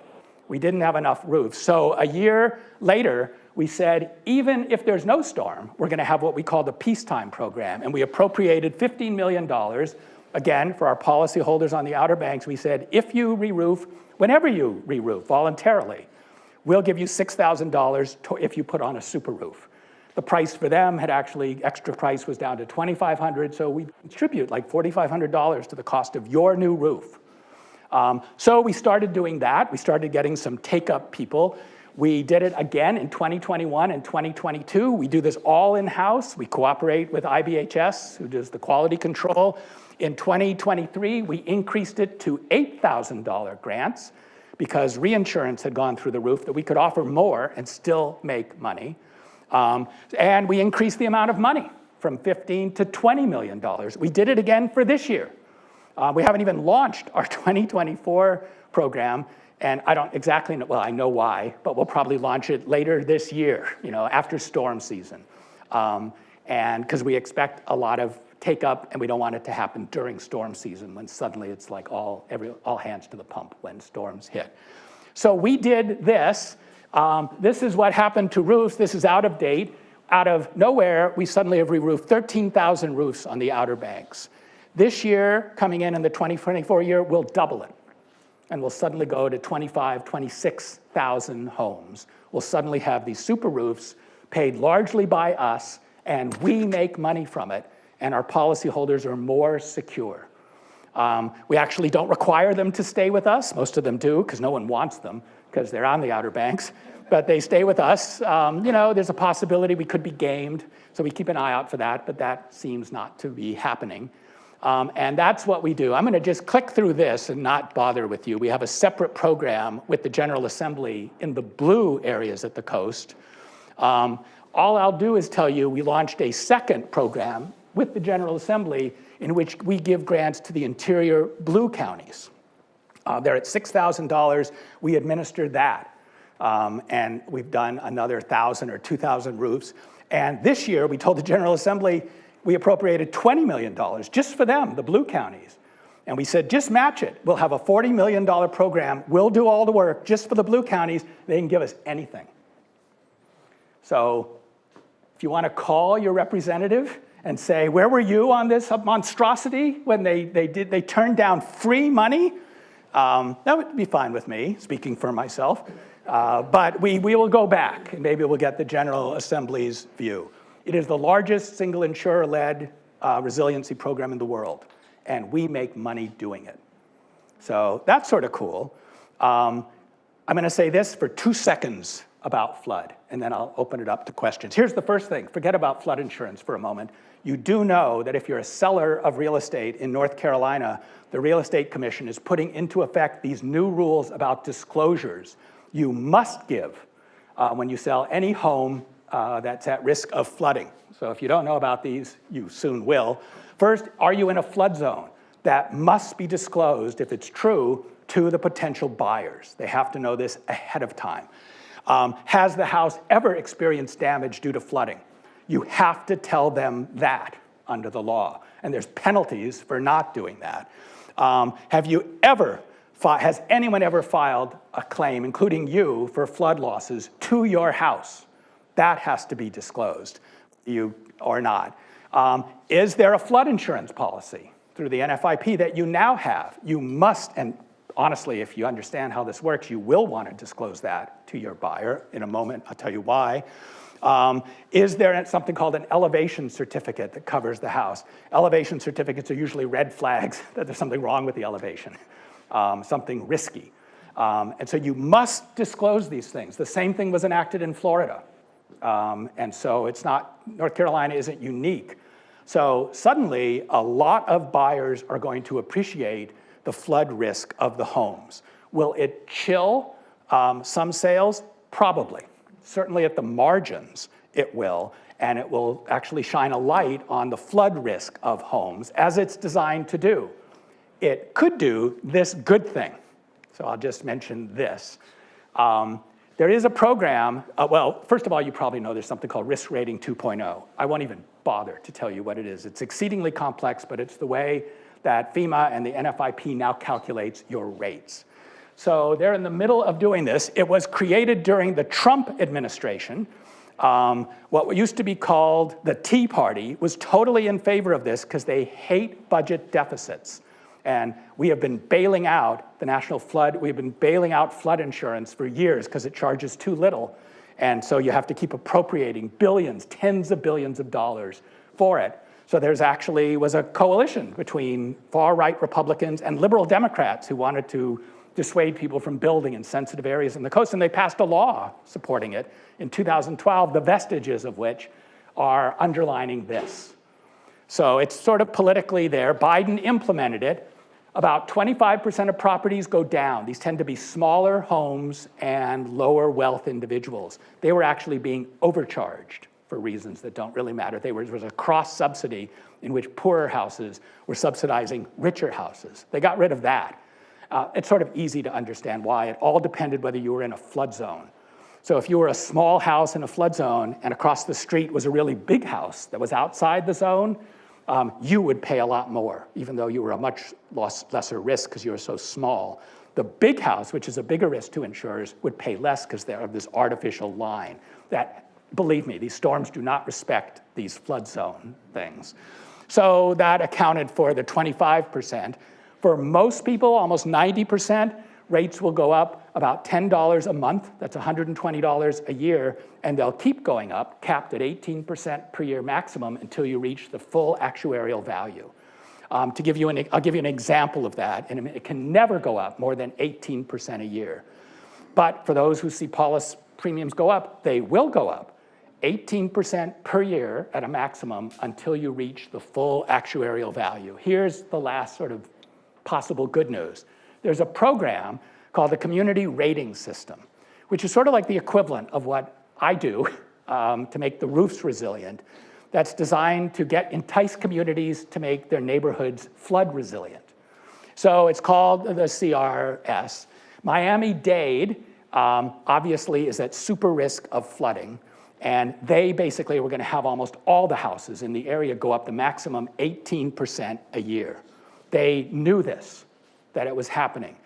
We didn't have enough roofs. So a year later, we said, even if there's no storm, we're going to have what we call the peacetime program. And we appropriated $15 million. Again, for our policyholders on the Outer Banks, we said, if you re-roof, whenever you re-roof voluntarily, we'll give you $6,000 if you put on a super roof. The price for them had actually, extra price was down to $2,500, so we contribute like $4,500 to the cost of your new roof. So we started doing that. We started getting some take-up people. We did it again in 2021 and 2022. We do this all in-house. We cooperate with IBHS, who does the quality control. In 2023, we increased it to $8,000 grants because reinsurance had gone through the roof, that we could offer more and still make money. And we increased the amount of money from $15 to $20 million. We did it again for this year. We haven't even launched our 2024 program, and I don't exactly know, well, I know why, but we'll probably launch it later this year, after storm season. And because we expect a lot of take up, and we don't want it to happen during storm season when suddenly it's like all hands to the pump when storms hit. So we did this. This is what happened to roofs. This is out of date. Out of nowhere, we suddenly have re-roofed 13,000 roofs on the Outer Banks. This year, coming in the 2024 year, we'll double it. And we'll suddenly go to 26,000 homes. We'll suddenly have these super roofs paid largely by us, and we make money from it, and our policyholders are more secure. We actually don't require them to stay with us. Most of them do, because no one wants them, because they're on the Outer Banks. But they stay with us. There's a possibility we could be gamed, so we keep an eye out for that, but that seems not to be happening. And that's what we do. I'm going to just click through this and not bother with you. We have a separate program with the General Assembly in the blue areas at the coast. All I'll do is tell you we launched a second program with the General Assembly in which we give grants to the interior blue counties. They're at $6,000. We administer that. And we've done another 1,000 or 2,000 roofs. And this year, we told the General Assembly, we appropriated $20 million just for them, the blue counties. And we said, just match it. We'll have a $40 million program. We'll do all the work just for the blue counties. They can give us anything. So if you want to call your representative and say, where were you on this monstrosity when they turned down free money? That would be fine with me, speaking for myself. But we will go back, and maybe we'll get the General Assembly's view. It is the largest single insurer-led resiliency program in the world, and we make money doing it. So that's sort of cool. I'm going to say this for 2 seconds about flood, and then I'll open it up to questions. Here's the first thing. Forget about flood insurance for a moment. You do know that if you're a seller of real estate in North Carolina, the Real Estate Commission is putting into effect these new rules about disclosures you must give when you sell any home that's at risk of flooding. So if you don't know about these, you soon will. First, are you in a flood zone? That must be disclosed, if it's true, to the potential buyers. They have to know this ahead of time. Has the house ever experienced damage due to flooding? You have to tell them that under the law, and there's penalties for not doing that. Has anyone ever filed a claim, including you, for flood losses to your house? That has to be disclosed, you or not. Is there a flood insurance policy through the NFIP that you now have? You must, and honestly, if you understand how this works, you will want to disclose that to your buyer. In a moment, I'll tell you why. Is there something called an elevation certificate that covers the house? Elevation certificates are usually red flags that there's something wrong with the elevation, something risky. And so you must disclose these things. The same thing was enacted in Florida. And so it's not, North Carolina isn't unique. So suddenly, a lot of buyers are going to appreciate the flood risk of the homes. Will it chill some sales? Probably. Certainly at the margins, it will. And it will actually shine a light on the flood risk of homes, as it's designed to do. It could do this good thing. So I'll just mention this. There is a program, well, first of all, you probably know there's something called Risk Rating 2.0. I won't even bother to tell you what it is. It's exceedingly complex, but it's the way that FEMA and the NFIP now calculates your rates. So they're in the middle of doing this. It was created during the Trump administration. What used to be called the Tea Party was totally in favor of this because they hate budget deficits. And we have been bailing out the national flood, we've been bailing out flood insurance for years because it charges too little. And so you have to keep appropriating billions, tens of billions of dollars for it. So there's actually was a coalition between far-right Republicans and liberal Democrats who wanted to dissuade people from building in sensitive areas in the coast, and they passed a law supporting it in 2012, the vestiges of which are underlining this. So it's sort of politically there. Biden implemented it. About 25% of properties go down. These tend to be smaller homes and lower wealth individuals. They were actually being overcharged for reasons that don't really matter. There was a cross-subsidy in which poorer houses were subsidizing richer houses. They got rid of that. It's sort of easy to understand why. It all depended whether you were in a flood zone. So if you were a small house in a flood zone and across the street was a really big house that was outside the zone, you would pay a lot more, even though you were a much lesser risk because you were so small. The big house, which is a bigger risk to insurers, would pay less because they have this artificial line that, believe me, these storms do not respect these flood zone things. So that accounted for the 25%. For most people, almost 90%, rates will go up about $10 a month. That's $120 a year, and they'll keep going up, capped at 18% per year maximum until you reach the full actuarial value. I'll give you an example of that, and it can never go up more than 18% a year. But for those who see policy premiums go up, they will go up 18% per year at a maximum until you reach the full actuarial value. Here's the last sort of possible good news. There's a program called the Community Rating System, which is sort of like the equivalent of what I do to make the roofs resilient. That's designed to entice communities to make their neighborhoods flood resilient. So it's called the CRS. Miami-Dade obviously is at super risk of flooding, and they basically were going to have almost all the houses in the area go up the maximum 18% a year. They knew this, that it was happening.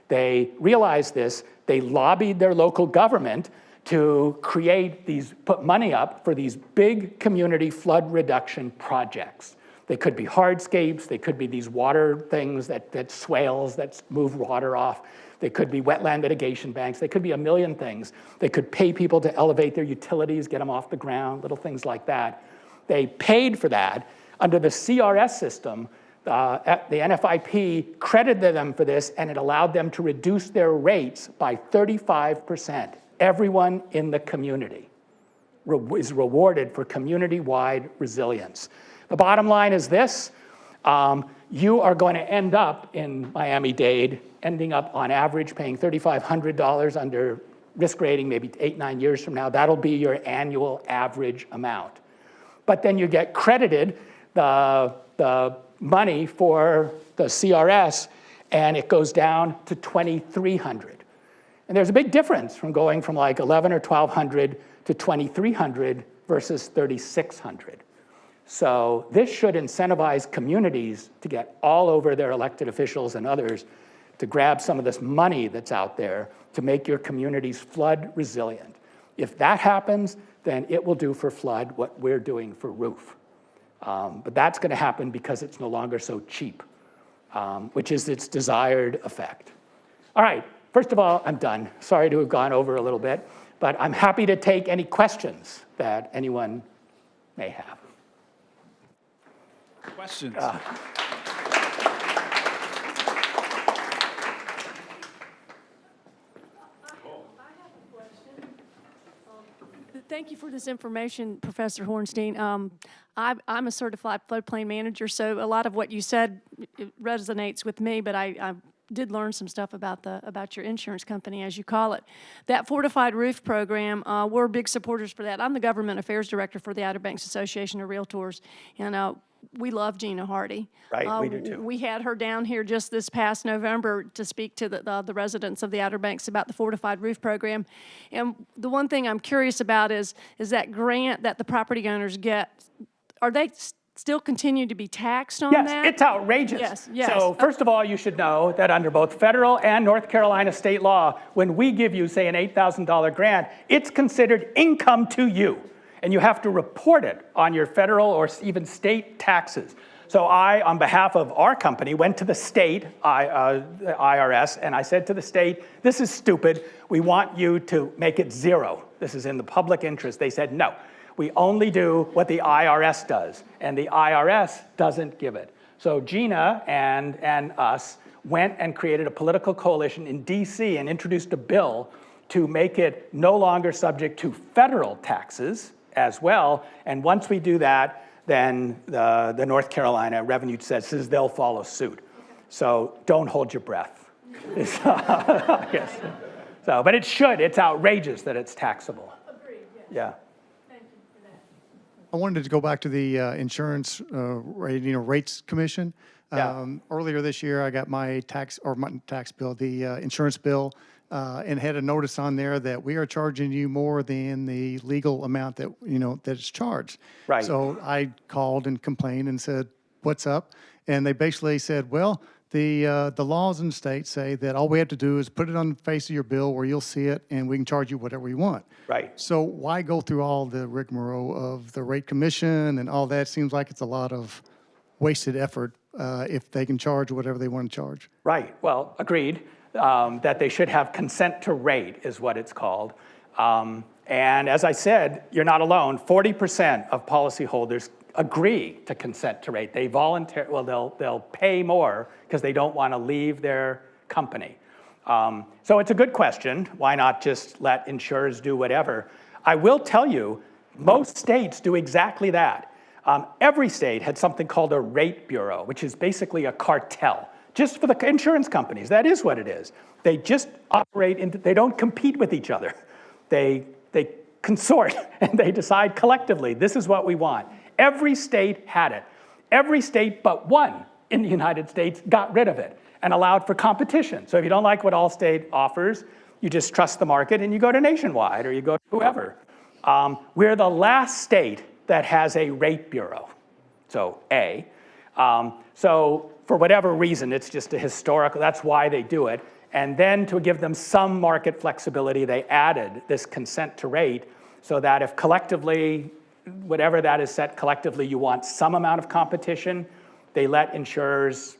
They realized this. They lobbied their local government to put money up for these big community flood reduction projects. They could be hardscapes. They could be these water things that swales that move water off. They could be wetland mitigation banks. They could be a million things. They could pay people to elevate their utilities, get them off the ground, little things like that. They paid for that. Under the CRS system, the NFIP credited them for this, and it allowed them to reduce their rates by 35%. Everyone in the community is rewarded for community-wide resilience. The bottom line is this. You are going to end up in Miami-Dade, ending up on average paying $3,500 under risk rating maybe 8-9 years from now. That'll be your annual average amount. But then you get credited the money for the CRS, and it goes down to $2,300. And there's a big difference from going from like $1,100 or $1,200 to $2,300 versus $3,600. So this should incentivize communities to get all over their elected officials and others to grab some of this money that's out there to make your communities flood resilient. If that happens, then it will do for flood what we're doing for roof. But that's going to happen because it's no longer so cheap, which is its desired effect. All right, first of all, I'm done. Sorry to have gone over a little bit, but I'm happy to take any questions that anyone may have. Questions? Thank you for this information, Professor Hornstein. I'm a certified floodplain manager, so a lot of what you said resonates with me, but I did learn some stuff about your insurance company, as you call it. That fortified roof program, we're big supporters for that. I'm the government affairs director for the Outer Banks Association of Realtors, and we love Gina Hardy. Right, we do too. We had her down here just this past November to speak to the residents of the Outer Banks about the fortified roof program. And the one thing I'm curious about is that grant that the property owners get, are they still continue to be taxed on that? Yes, it's outrageous. Yes, yes. So first of all, you should know that under both federal and North Carolina state law, when we give you, say, an $8,000 grant, it's considered income to you. And you have to report it on your federal or even state taxes. So I, on behalf of our company, went to the state IRS, and I said to the state, this is stupid. We want you to make it zero. This is in the public interest. They said, no. We only do what the IRS does, and the IRS doesn't give it. So Gina and us went and created a political coalition in DC and introduced a bill to make it no longer subject to federal taxes as well. And once we do that, then the North Carolina revenue says they'll follow suit. So don't hold your breath. I guess. So, but it should. It's outrageous that it's taxable. Agreed, yes. Yeah. I wanted to go back to the insurance rates commission. Yeah. Earlier this year, I got my insurance bill, and had a notice on there that we are charging you more than the legal amount that that is charged. Right. So I called and complained and said, "What's up?" And they basically said, "Well, the laws in the state say that all we have to do is put it on the face of your bill where you'll see it, and we can charge you whatever we want." Right. So why go through all the rigmarole of the rate commission and all that? Seems like it's a lot of wasted effort if they can charge whatever they want to charge. Right. Well, agreed that they should have consent to rate is what it's called. And as I said, you're not alone. 40% of policyholders agree to consent to rate. They they'll pay more because they don't want to leave their company. So it's a good question. Why not just let insurers do whatever? I will tell you, most states do exactly that. Every state had something called a rate bureau, which is basically a cartel, just for the insurance companies. That is what it is. They just operate, they don't compete with each other. They consort, and they decide collectively, this is what we want. Every state had it. Every state but one in the United States got rid of it and allowed for competition. So if you don't like what Allstate offers, you just trust the market and you go to Nationwide or you go to whoever. We're the last state that has a rate bureau, so A. So for whatever reason, it's just a historical, that's why they do it. And then to give them some market flexibility, they added this consent to rate so that if collectively, whatever that is set collectively, you want some amount of competition, they let insurers,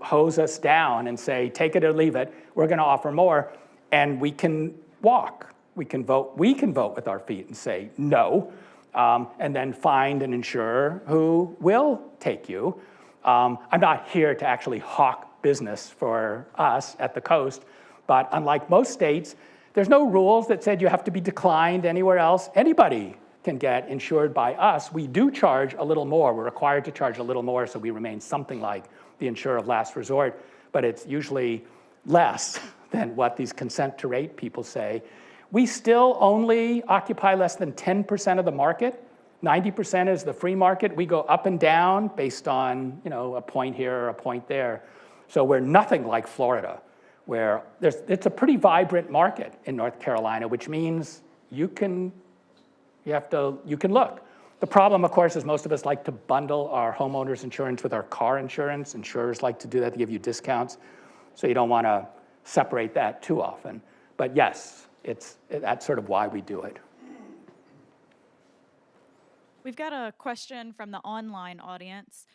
hose us down and say, take it or leave it. We're going to offer more, and we can walk. We can vote with our feet and say no, and then find an insurer who will take you. I'm not here to actually hawk business for us at the coast, but unlike most states, there's no rules that said you have to be declined anywhere else. Anybody can get insured by us. We do charge a little more. We're required to charge a little more, so we remain something like the insurer of last resort, but it's usually less than what these consent to rate people say. We still only occupy less than 10% of the market. 90% is the free market. We go up and down based on a point here or a point there. So we're nothing like Florida, where it's a pretty vibrant market in North Carolina, which means you can look. The problem, of course, is most of us like to bundle our homeowners insurance with our car insurance. Insurers like to do that to give you discounts. So you don't want to separate that too often. But yes, that's sort of why we do it. We've got a question from the online audience.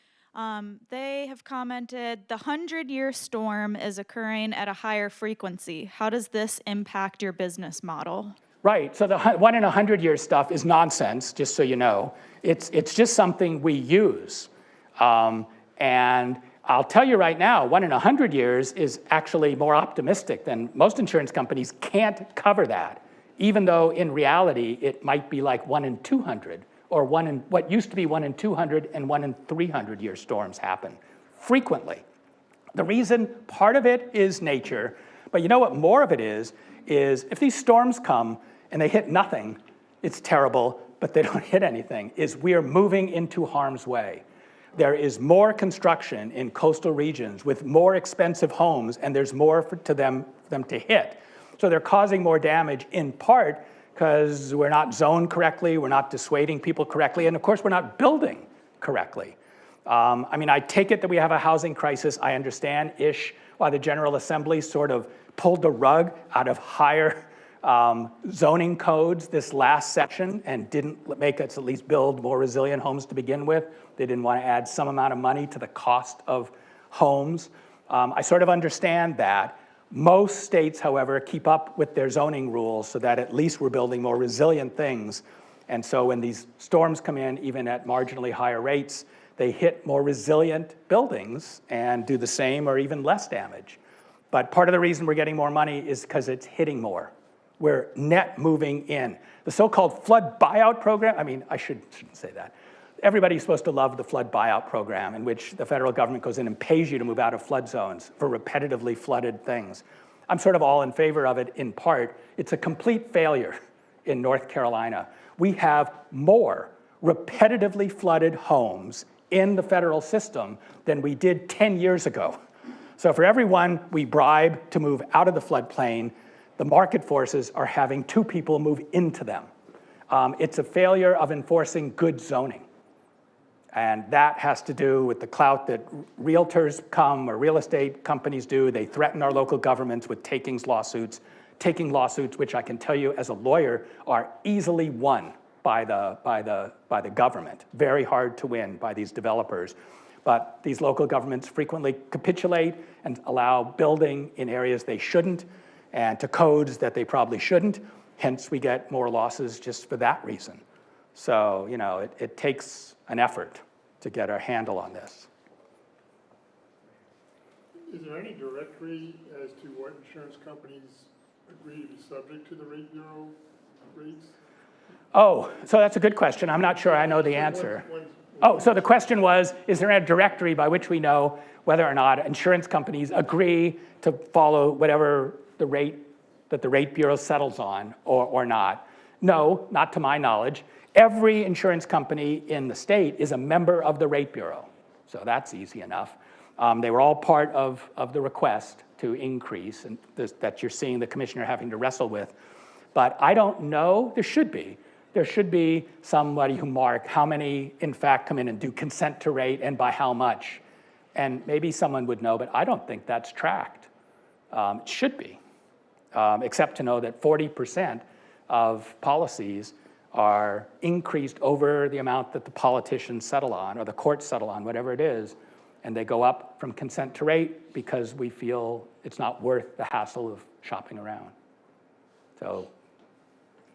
They have commented, the 100-year storm is occurring at a higher frequency. How does this impact your business model? Right, so the 1 in 100-year stuff is nonsense, just so you know. It's just something we use. And I'll tell you right now, 1 in 100 years is actually more optimistic than most insurance companies can't cover that, even though in reality, it might be like 1 in 200, or what used to be 1 in 200 and 1 in 300 year storms happen frequently. The reason, part of it is nature, but you know what more of it is if these storms come and they hit nothing, it's terrible, but they don't hit anything, is we are moving into harm's way. There is more construction in coastal regions with more expensive homes, and there's more to them to hit. So they're causing more damage in part because we're not zoned correctly, we're not dissuading people correctly, and of course we're not building correctly. I mean, I take it that we have a housing crisis. I understand-ish why the General Assembly sort of pulled the rug out of higher zoning codes this last session and didn't make us at least build more resilient homes to begin with. They didn't want to add some amount of money to the cost of homes. I sort of understand that. Most states, however, keep up with their zoning rules so that at least we're building more resilient things. And so when these storms come in, even at marginally higher rates, they hit more resilient buildings and do the same or even less damage. But part of the reason we're getting more money is because it's hitting more. We're net moving in. The so-called flood buyout program, I mean, I shouldn't say that. Everybody's supposed to love the flood buyout program, in which the federal government goes in and pays you to move out of flood zones for repetitively flooded things. I'm sort of all in favor of it in part. It's a complete failure in North Carolina. We have more repetitively flooded homes in the federal system than we did 10 years ago. So for everyone we bribe to move out of the floodplain, the market forces are having 2 people move into them. It's a failure of enforcing good zoning. And that has to do with the clout that realtors come or real estate companies do. They threaten our local governments with taking lawsuits, which I can tell you as a lawyer are easily won by the government. Very hard to win by these developers. But these local governments frequently capitulate and allow building in areas they shouldn't and to codes that they probably shouldn't. Hence, we get more losses just for that reason. So, you know, it takes an effort to get our handle on this. Is there any directory as to what insurance companies agree to be subject to the rate bureau rates? Oh, so that's a good question. I'm not sure I know the answer. Oh, so the question was, is there a directory by which we know whether or not insurance companies agree to follow whatever the rate that the rate bureau settles on or not? No, not to my knowledge. Every insurance company in the state is a member of the rate bureau. So that's easy enough. They were all part of the request to increase and that you're seeing the commissioner having to wrestle with. But I don't know, there should be somebody who mark how many in fact come in and do consent to rate and by how much. And maybe someone would know, but I don't think that's tracked. It should be, except to know that 40% of policies are increased over the amount that the politicians settle on or the courts settle on, whatever it is, and they go up from consent to rate because we feel it's not worth the hassle of shopping around. So,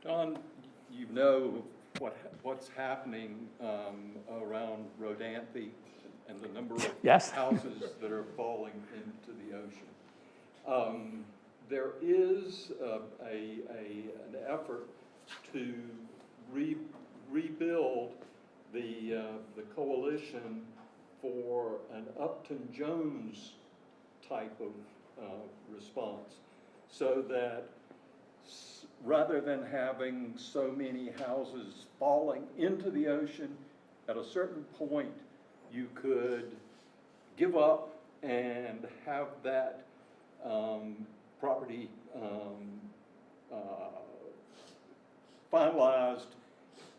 Don, you know what's happening around Rodanthe and the number of yes. houses that are falling into the ocean. There is an effort to rebuild the coalition for an Upton-Jones type of response, so that rather than having so many houses falling into the ocean, at a certain point you could give up and have that property finalized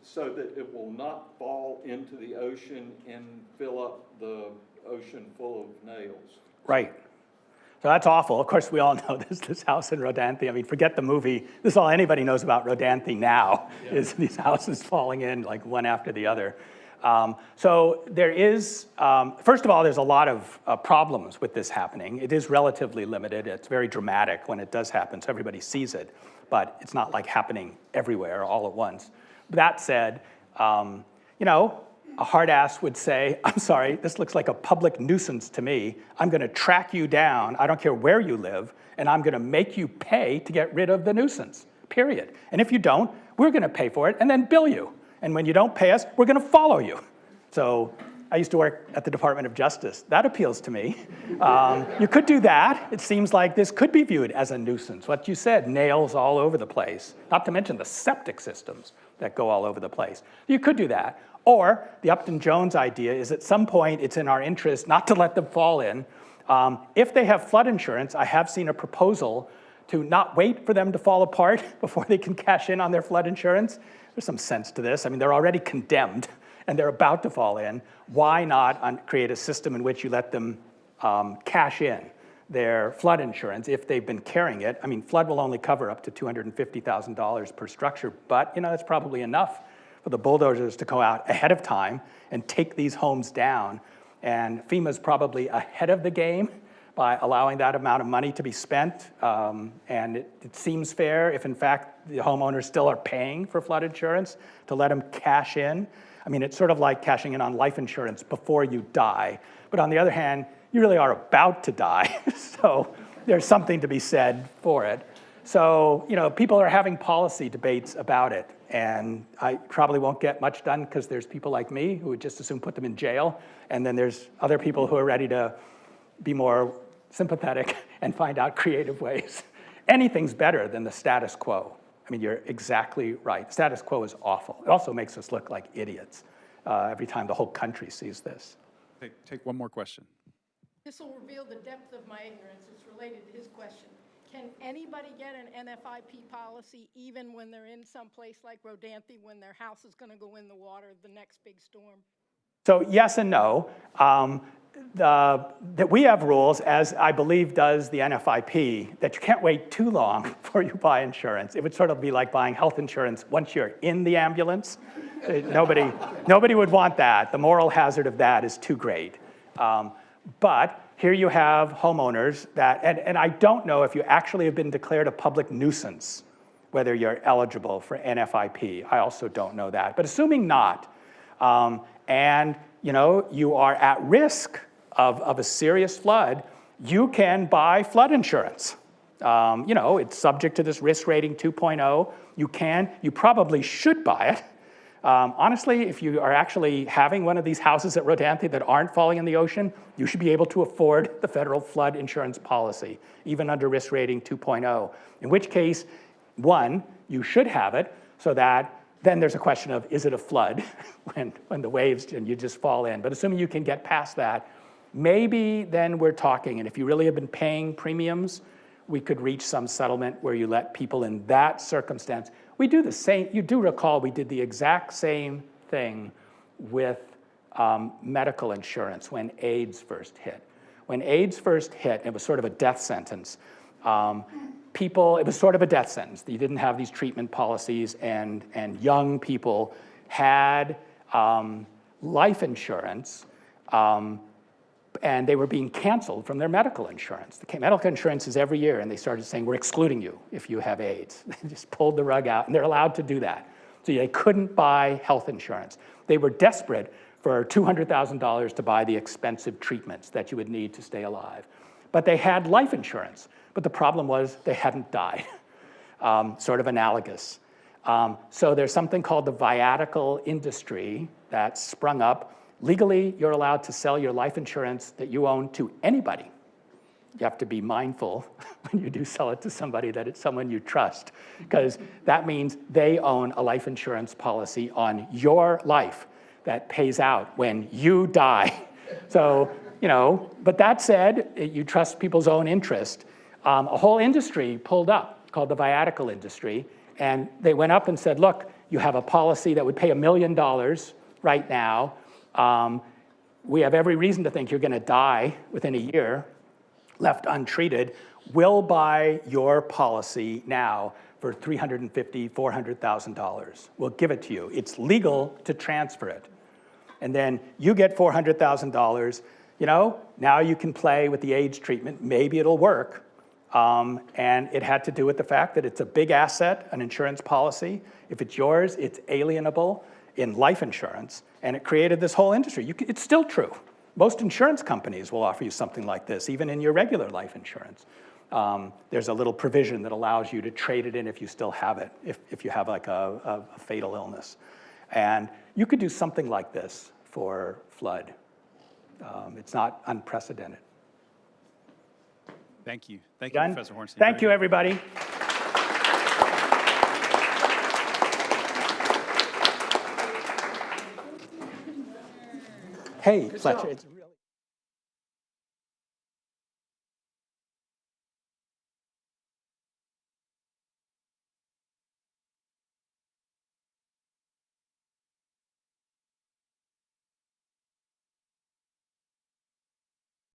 so that it will not fall into the ocean and fill up the ocean full of nails. Right. So that's awful. Of course, we all know this house in Rodanthe. I mean, forget the movie. This is all anybody knows about Rodanthe now, is these houses falling in like one after the other. So there is, first of all, there's a lot of problems with this happening. It is relatively limited. It's very dramatic when it does happen, so everybody sees it. But it's not like happening everywhere all at once. That said, you know, a hard ass would say, I'm sorry, this looks like a public nuisance to me. I'm going to track you down. I don't care where you live, and I'm going to make you pay to get rid of the nuisance, period. And if you don't, we're going to pay for it and then bill you. And when you don't pay us, we're going to follow you. So I used to work at the Department of Justice. That appeals to me. You could do that. It seems like this could be viewed as a nuisance. What you said, nails all over the place, not to mention the septic systems that go all over the place. You could do that. Or the Upton-Jones idea is at some point it's in our interest not to let them fall in. If they have flood insurance, I have seen a proposal to not wait for them to fall apart before they can cash in on their flood insurance. There's some sense to this. I mean, they're already condemned and they're about to fall in. Why not create a system in which you let them cash in their flood insurance if they've been carrying it? I mean, flood will only cover up to $250,000 per structure, but that's probably enough for the bulldozers to go out ahead of time and take these homes down. And FEMA's probably ahead of the game by allowing that amount of money to be spent. And it seems fair if, in fact, the homeowners still are paying for flood insurance to let them cash in. I mean, it's sort of like cashing in on life insurance before you die. But on the other hand, you really are about to die. So there's something to be said for it. So, people are having policy debates about it. And I probably won't get much done because there's people like me who would just as soon put them in jail. And then there's other people who are ready to be more sympathetic and find out creative ways. Anything's better than the status quo. I mean, you're exactly right. The status quo is awful. It also makes us look like idiots every time the whole country sees this. Take one more question. This will reveal the depth of my ignorance. It's related to his question. Can anybody get an NFIP policy even when they're in some place like Rodanthe, when their house is going to go in the water the next big storm? So yes and no. That we have rules, as I believe does the NFIP, that you can't wait too long before you buy insurance. It would sort of be like buying health insurance once you're in the ambulance. Nobody would want that. The moral hazard of that is too great. But here you have homeowners that, and I don't know if you actually have been declared a public nuisance, whether you're eligible for NFIP. I also don't know that. But assuming not, and you are at risk of a serious flood, you can buy flood insurance. It's subject to this risk rating 2.0. You probably should buy it. Honestly, if you are actually having one of these houses at Rodanthe that aren't falling in the ocean, you should be able to afford the federal flood insurance policy, even under risk rating 2.0. In which case, one, you should have it so that then there's a question of, is it a flood when the waves and you just fall in? But assuming you can get past that, maybe then we're talking, and if you really have been paying premiums, we could reach some settlement where you let people in that circumstance. We do the same, you do recall we did the exact same thing with medical insurance when AIDS first hit. When AIDS first hit, it was sort of a death sentence. It was sort of a death sentence. You didn't have these treatment policies, and young people had life insurance, and they were being canceled from their medical insurance. The medical insurance is every year, and they started saying, we're excluding you if you have AIDS. They just pulled the rug out, and they're allowed to do that. So they couldn't buy health insurance. They were desperate for $200,000 to buy the expensive treatments that you would need to stay alive. But they had life insurance. But the problem was they hadn't died, sort of analogous. So there's something called the viatical industry that sprung up. Legally, you're allowed to sell your life insurance that you own to anybody. You have to be mindful when you do sell it to somebody that it's someone you trust, because that means they own a life insurance policy on your life that pays out when you die. So, but that said, you trust people's own interest. A whole industry pulled up called the viatical industry, and they went up and said, look, you have a policy that would pay $1 million right now. We have every reason to think you're going to die within a year, left untreated. We'll buy your policy now for $350,000, $400,000. We'll give it to you. It's legal to transfer it. And then you get $400,000. Now you can play with the AIDS treatment. Maybe it'll work. And it had to do with the fact that it's a big asset, an insurance policy. If it's yours, it's alienable in life insurance. And it created this whole industry. It's still true. Most insurance companies will offer you something like this, even in your regular life insurance. There's a little provision that allows you to trade it in if you still have it, if you have like a fatal illness. And you could do something like this for flood It's not unprecedented. Thank you. Thank you, Done? Professor Hornstein. Thank you, Very everybody. Hey, Fletcher, it's really